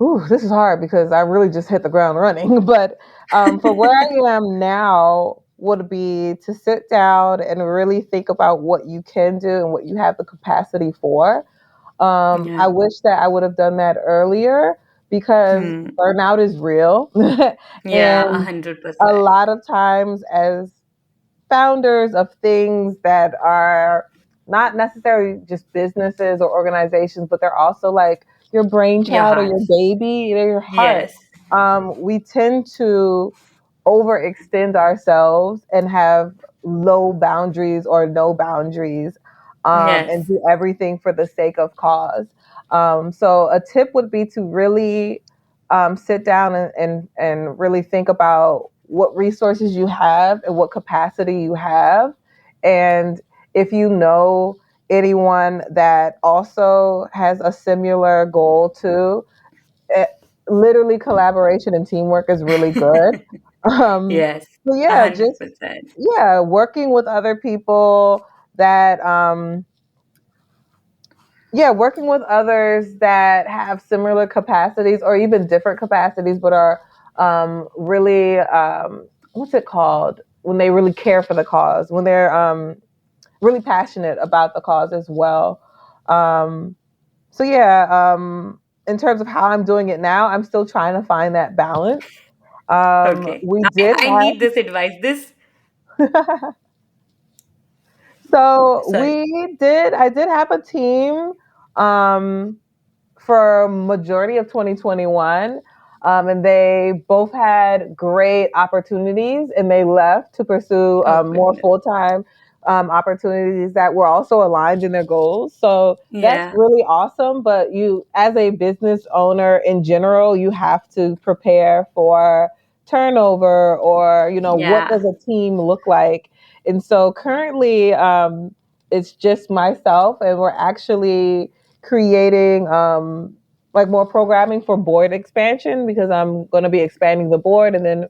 Ooh, this is hard because I really just hit the ground running. But for where I am now, would be to sit down and really think about what you can do and what you have the capacity for. I Yeah. wish that I would have done that earlier because Hmm. burnout is real, Yeah, a and hundred a percent. lot of times as founders of things that are not necessarily just businesses or organizations, but they're also like your Your brainchild or your hearts. baby, they're your heart. Yes. We tend to overextend ourselves and have low boundaries or no boundaries, and Yes. do everything for the sake of cause. So a tip would be to really sit down and really think about what resources you have and what capacity you have. And if you know anyone that also has a similar goal too, it, literally collaboration and teamwork is really good. Um, Yes. but A yeah, hundred just percent. yeah, working with other people that working with others that have similar capacities or even different capacities, but are really what's it called when they really care for the cause, when they're really passionate about the cause as well. Um, so yeah, in terms of how I'm doing it now, I'm still trying to find that balance. Okay. We did I need this advice. This, have so sorry. I did have a team um, for majority of 2021, and they both had great opportunities, and they left to pursue Oh, more goodness. full-time opportunities that were also aligned in their goals. So that's Yeah. really awesome. But you, as a business owner in general, you have to prepare for turnover, or what Yeah. does a team look like. And so currently, it's just myself, and we're actually creating like more programming for board expansion, because I'm going to be expanding the board, and then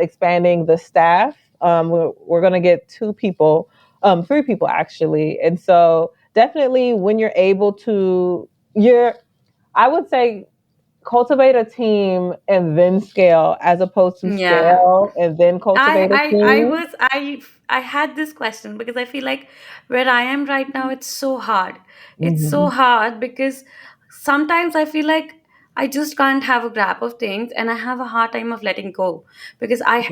expanding the staff. We're going to get two people, three people actually. And so definitely when you're able to, I would say, cultivate a team and then scale, as opposed to Yeah. scale and then cultivate a team. I had this question because I feel like where I am right now, it's so hard. It's so Hmm. hard because sometimes I feel like I just can't have a grasp of things and I have a hard time of letting go because Yeah.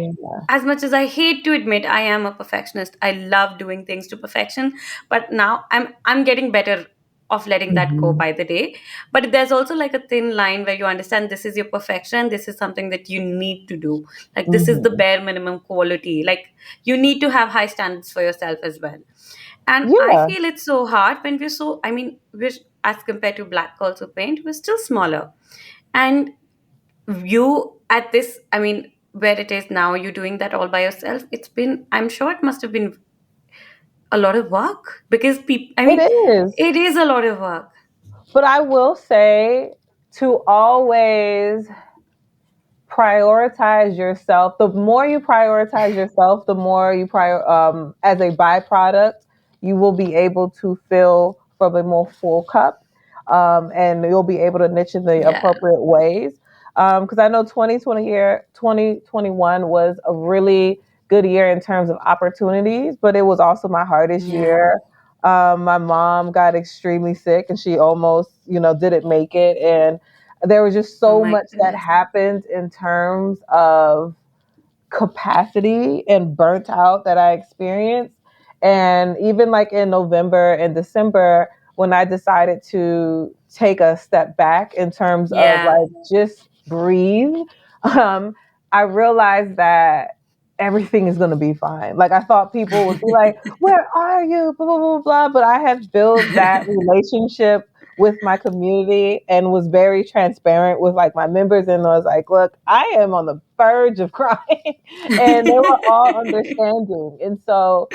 as much as I hate to admit I am a perfectionist, I love doing things to perfection, but now I'm getting better of letting that go Hmm. by the day. But there's also like a thin line where you understand this is your perfection, this is something that you need to do, like this is the Hmm. bare minimum quality, like you need to have high standards for yourself as well. And I Yeah, feel it's so hard when we're so, I mean, we're, as compared to black also paint, we're still smaller. And you at this, I mean, where it is now, you doing that all by yourself, it's been, I'm sure it must have been a lot of work because people, I it mean, is. it is a lot of work. But I will say to always prioritize yourself. The more you prioritize yourself, the more you as a byproduct, you will be able to fill from a more full cup, and you'll be able to niche in the Yeah. appropriate ways. Because I know 2021 was a really good year in terms of opportunities, but it was also my hardest Yeah. year. My mom got extremely sick, and she almost, didn't make it, and there was just Oh so my much that goodness. happened in terms of capacity and burnt out that I experienced. And even like in November and December, when I decided to take a step back in terms of Yeah. like just breathe, um, I realized that everything is going to be fine. Like I thought people would be like, "Where are you?" Blah blah blah blah. But I had built that relationship with my community and was very transparent with like my members, and was like, "Look, I am on the verge of crying." And they were all understanding. And so,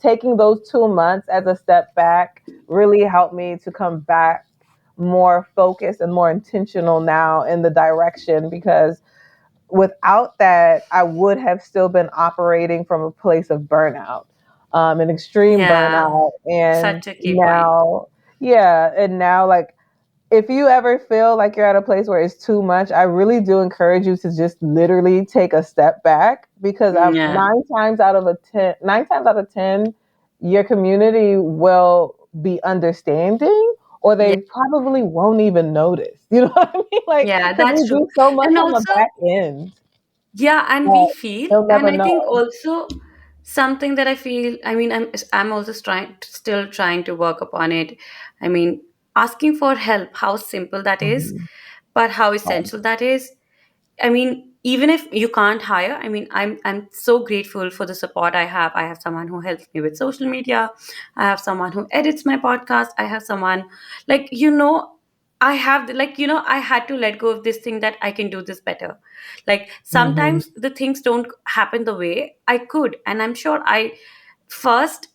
taking those 2 months as a step back really helped me to come back more focused and more intentional now in the direction, because without that, I would have still been operating from a place of burnout, an extreme Yeah. burnout. And Such a key point. now, yeah, and now, like, if you ever feel like you're at a place where it's too much, I really do encourage you to just literally take a step back, because Yeah. nine times out of 10, your community will be understanding, or Yeah. they probably won't even notice. You know what I mean? Like, Yeah, because that's we true. do so much And on the also, back end yeah, and we that feel, they'll and never I think know. also something that I feel, I mean, I'm also still trying to work upon it. I mean, asking for help, how simple that is, Mhm. but how essential that is. I mean, even if you can't hire, I mean, I'm so grateful for the support I have. I have someone who helps me with social media. I have someone who edits my podcast. I have someone, like, I have like, I had to let go of this thing that I can do this better. Like Mhm. sometimes the things don't happen the way I could, and I'm sure I first,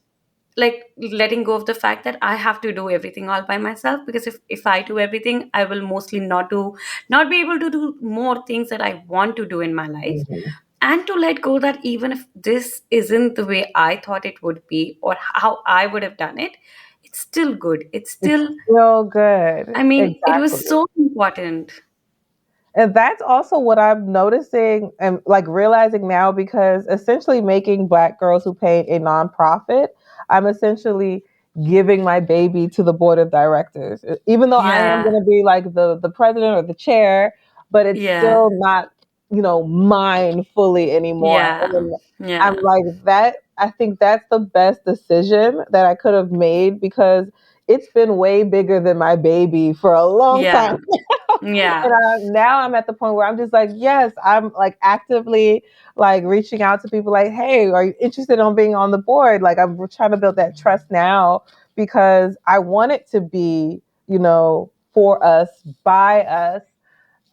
like, letting go of the fact that I have to do everything all by myself, because if I do everything, I will mostly not be able to do more things that I want to do in my life. Mhm. And to let go that even if this isn't the way I thought it would be or how I would have done it, it's still good. It's It's still, still good. I mean, it was Exactly. so important. And that's also what I'm noticing and like realizing now, because essentially making Black Girls Who Paint a nonprofit, I'm essentially giving my baby to the board of directors. Even though I am Yeah. going to be like the president or the chair, but it's Yeah. still not, mine fully anymore. Yeah. And I'm Yeah. like that. I think that's the best decision that I could have made, because it's been way bigger than my baby for a long Yeah. time. Yeah. And now I'm at the point where I'm just like, yes, I'm like actively like reaching out to people like, hey, are you interested in being on the board? Like I'm trying to build that trust now, because I want it to be, for us, by us,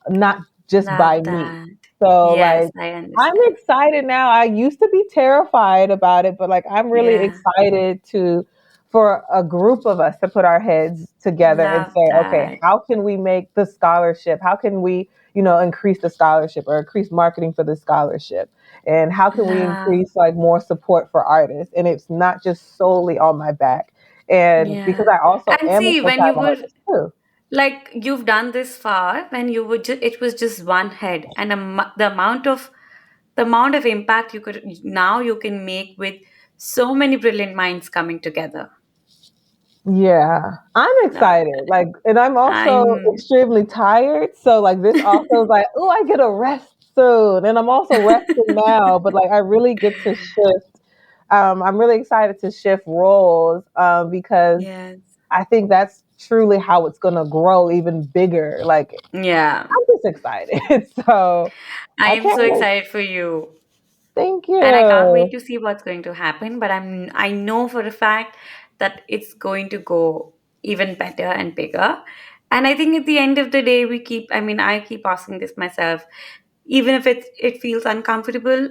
not just by Love me. that. So Yes, like I I'm understand. excited now. I used to be terrified about it, but like I'm really Yeah. excited to for a group of us to put our heads together and Love say, okay, that. how can we make the scholarship? How can we, increase the scholarship or increase marketing for the scholarship? And how can we Love. increase like more support for artists? And it's not just solely on my back. And because Yeah. I also And am a see, when you full-time were, artist too. like, you've done this far, when you were just, it was just one head, and the amount of impact you could now you can make with so many brilliant minds coming together. Yeah, I'm Love excited. that. Like, and I'm also I'm extremely tired. So, like, this also is like, oh, I get a rest soon. And I'm also resting now, but like, I really get to shift. I'm really excited to shift roles, because Yes. I think that's truly how it's going to grow even bigger. Like, Yeah. I'm just excited. So, I I am can't so wait. excited for you. Thank And I can't wait you. to see what's going to happen. But I know for a fact that it's going to go even better and bigger. And I think at the end of the day, I keep asking this myself, even if it feels uncomfortable,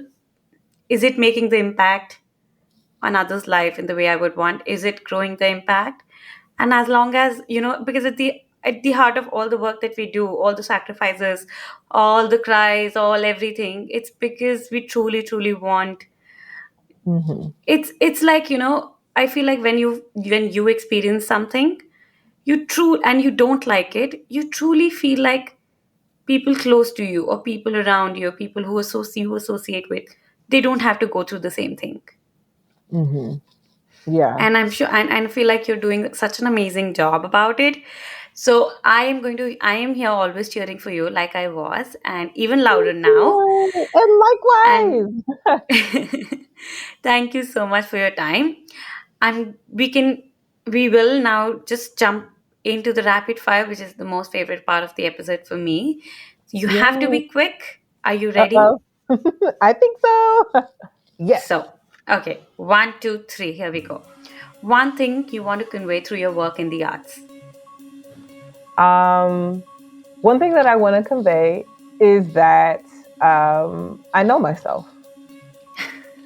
is it making the impact on others' life in the way I would want? Is it growing the impact? And as long as, because at the heart of all the work that we do, all the sacrifices, all the cries, all everything, it's because we truly, truly want. Hmm. It's like, I feel like when you experience something, and you don't like it, you truly feel like people close to you or people around you or people you associate with, they don't have to go through the same thing. Hmm. Yeah. And I'm sure, and I feel like you're doing such an amazing job about it. So I am here always cheering for you, like I was, and even louder Thank now. you. And And likewise. thank you so much for your time. And we will now just jump into the rapid fire, which is the most favorite part of the episode for me. You have to Yeah. be quick. Are you ready? Uh-oh. I think so. Yes. So, okay, one, two, three, here we go. One thing you want to convey through your work in the arts. Um, One thing that I want to convey is that I know myself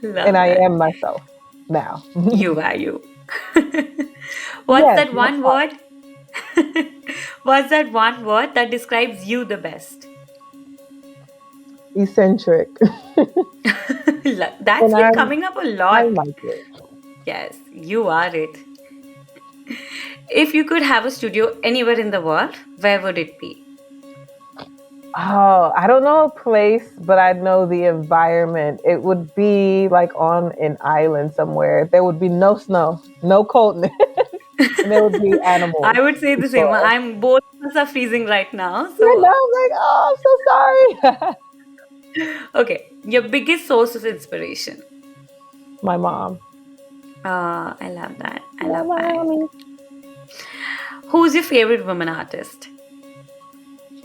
and Love I that. am myself now. You are you. What's Yes, that that one part. word? What's that one word that describes you the best? Eccentric. That's And been coming up a I lot. like it. Yes, you are it. If you could have a studio anywhere in the world, where would it be? Oh, I don't know a place, but I know the environment. It would be like on an island somewhere. There would be no snow, no coldness, and there would be animals I would say the same. explore. I'm both of us are freezing right now. I know, So, I'm like, oh, I'm so sorry. okay, your biggest source of inspiration. My mom. I love that. I Yeah, love my that. mommy. Who's your favorite woman artist?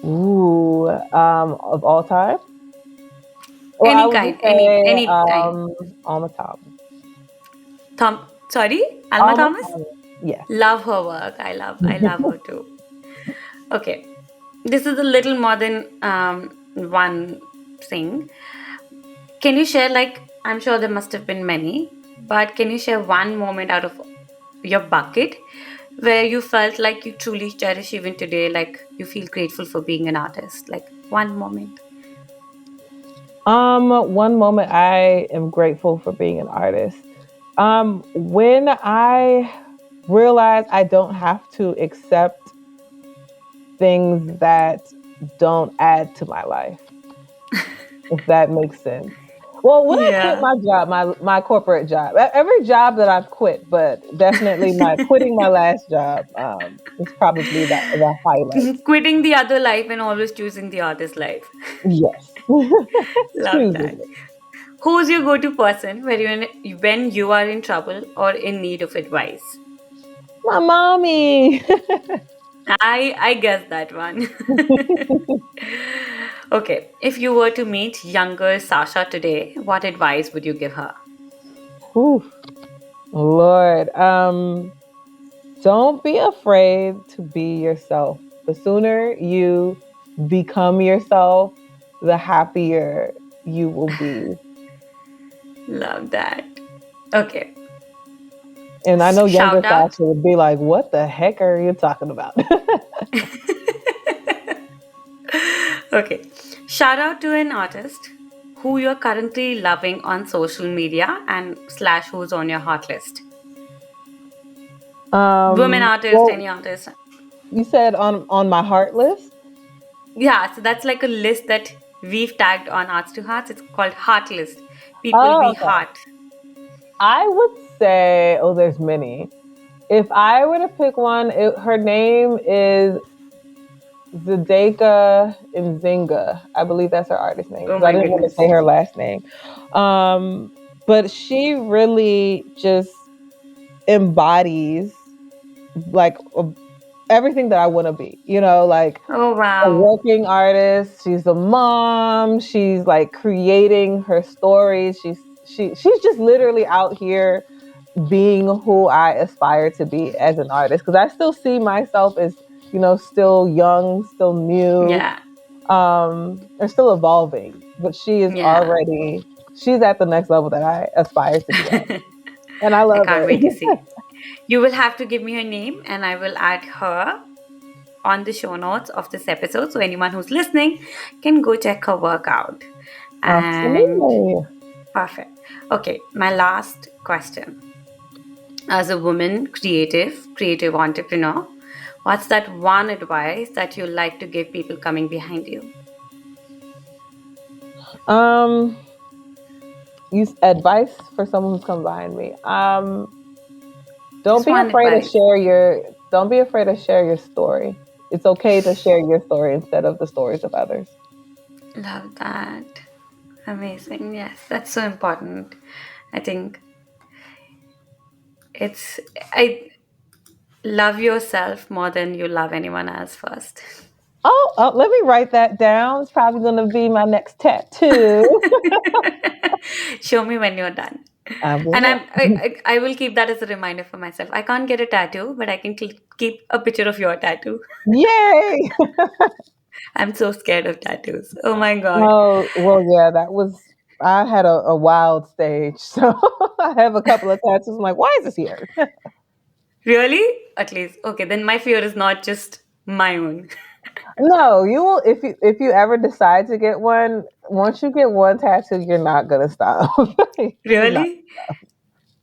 Ooh, of all time? Well, I Any would kind, just say any time. Alma Thomas. Sorry, Alma Alma Thomas? Thomas. Yes. Love her work. I love her too. Okay, this is a little more than one thing. Can you share, like, I'm sure there must have been many, but can you share one moment out of your bucket where you felt like you truly cherish even today, like you feel grateful for being an artist? Like one moment. One moment I am grateful for being an artist. When I realize I don't have to accept things that don't add to my life, if that makes sense. Well, when I quit Yeah. my job, my corporate job, every job that I've quit, but definitely my quitting my last job is probably the highlight. Quitting the other life and always choosing the artist life. Yes, Love choosing that. it. Who's your go-to person when you are in trouble or in need of advice? My mommy. I guess that one. Okay, if you were to meet younger Sasha today, what advice would you give her? Whew, Lord, don't be afraid to be yourself. The sooner you become yourself, the happier you will be. Love that. Okay. And I know younger Shout Sasha out. would be like, "What the heck are you talking about?" Okay. Shout out to an artist who you're currently loving on social media and slash who's on your hot list. Women artist, well, any artist. you said on my heart list. Yeah, so that's like a list that we've tagged on Arts to Hearts. It's called Heart List. People Oh, we okay. heart. I would say, oh, there's many. If I were to pick one, her name is Zdeka Nzinga. I believe that's her artist name Oh because I my didn't want to goodness. say her last name. Um, but she really just embodies like everything that I want to be. Like Oh a wow. working artist. She's a mom. She's like creating her stories. She's just literally out here being who I aspire to be as an artist because I still see myself as still young, still new, Yeah. and still evolving. But Yeah. she's at the next level that I aspire to be at, and I I love can't wait to it. see. You will have to give me her name and I will add her on the show notes of this episode so anyone who's listening can go check her work out. And Absolutely. perfect. Okay, my last question. As a woman, creative entrepreneur, what's that one advice that you like to give people coming behind you? Um, use advice for someone who's come behind me. Don't Just be one afraid to advice. share your don't be afraid to share your story. It's okay to share your story instead of the stories of others. Love that. Amazing. Yes, that's so important. I think it's I love yourself more than you love anyone else first. Oh, let me write that down. It's probably going to be my next tattoo. Show me when you're done. I And will. I will keep that as a reminder for myself. I can't get a tattoo, but I can keep a picture of your tattoo. Yay! I'm so scared of tattoos. Oh my god. Oh, well, yeah, that was. I had a wild stage, so I have a couple of tattoos. I'm like, why is this here? Really? At least. Okay, then my fear is not just my own. No, you will if you ever decide to get one. Once you get one tattoo, you're not gonna stop. You're not. Really?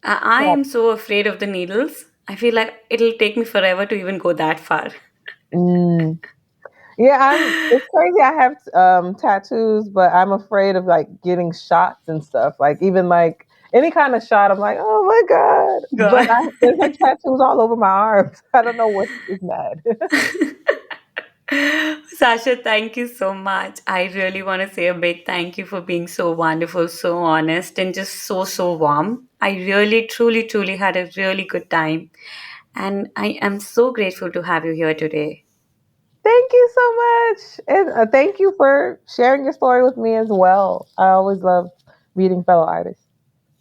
I am so afraid of the needles. I feel like it'll take me forever to even go that far. Mm. Yeah, it's crazy. I have tattoos, but I'm afraid of like getting shots and stuff. Like even like any kind of shot, I'm like, oh my god. But God. there's like tattoos all over my arms. I don't know what is mad. Sasha, thank you so much. I really want to say a big thank you for being so wonderful, so honest, and just so, so warm. I really, truly, truly had a really good time. And I am so grateful to have you here today. Thank you so much. And thank you for sharing your story with me as well. I always love meeting fellow artists.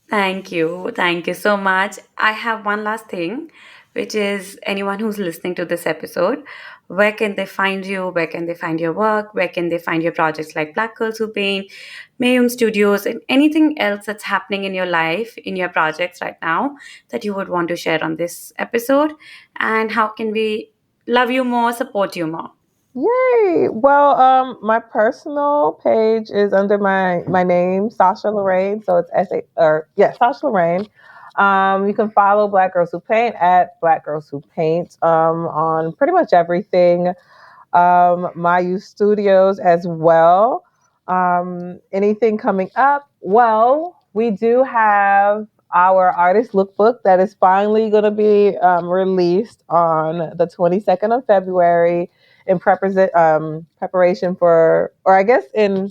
Thank you. Thank you so much. I have one last thing, which is anyone who's listening to this episode, where can they find you? Where can they find your work? Where can they find your projects like Black Girls Who Paint, Mayum Studios, and anything else that's happening in your life, in your projects right now that you would want to share on this episode? And how can we love you more, support you more? Yay! Well, my personal page is under my name, Sasha Loraine. So it's Sasha Loraine. You can follow Black Girls Who Paint at Black Girls Who Paint on pretty much everything. My youth studios as well. Anything coming up? Well, we do have our artist lookbook that is finally going to be released on the 22nd of February in preparation for, or I guess in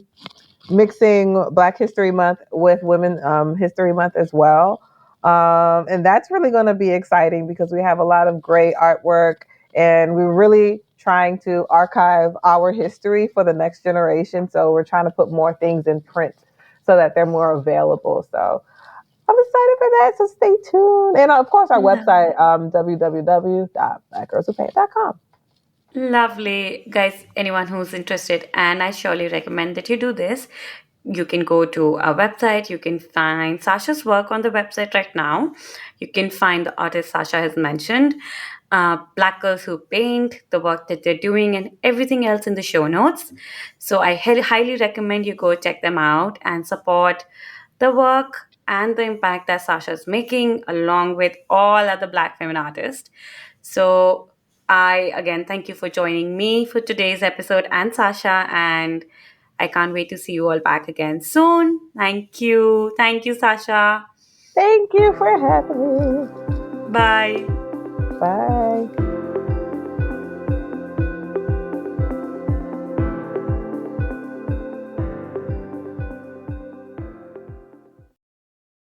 mixing Black History Month with Women History Month as well. And that's really going to be exciting because we have a lot of great artwork and we're really trying to archive our history for the next generation. So we're trying to put more things in print so that they're more available. So I'm excited for that. So stay tuned. And of course, our website, www.blackgirlswhopaint.com. Lovely. Guys, anyone who's interested, and I surely recommend that you do this. You can go to our website. You can find Sasha's work on the website right now. You can find the artist Sasha has mentioned, Black Girls Who Paint, the work that they're doing, and everything else in the show notes. So I highly recommend you go check them out and support the work and the impact that Sasha is making, along with all other Black women artists. So I again thank you for joining me for today's episode and Sasha, and I can't wait to see you all back again soon. Thank you. Thank you, Sasha. Thank you for having me. Bye. Bye.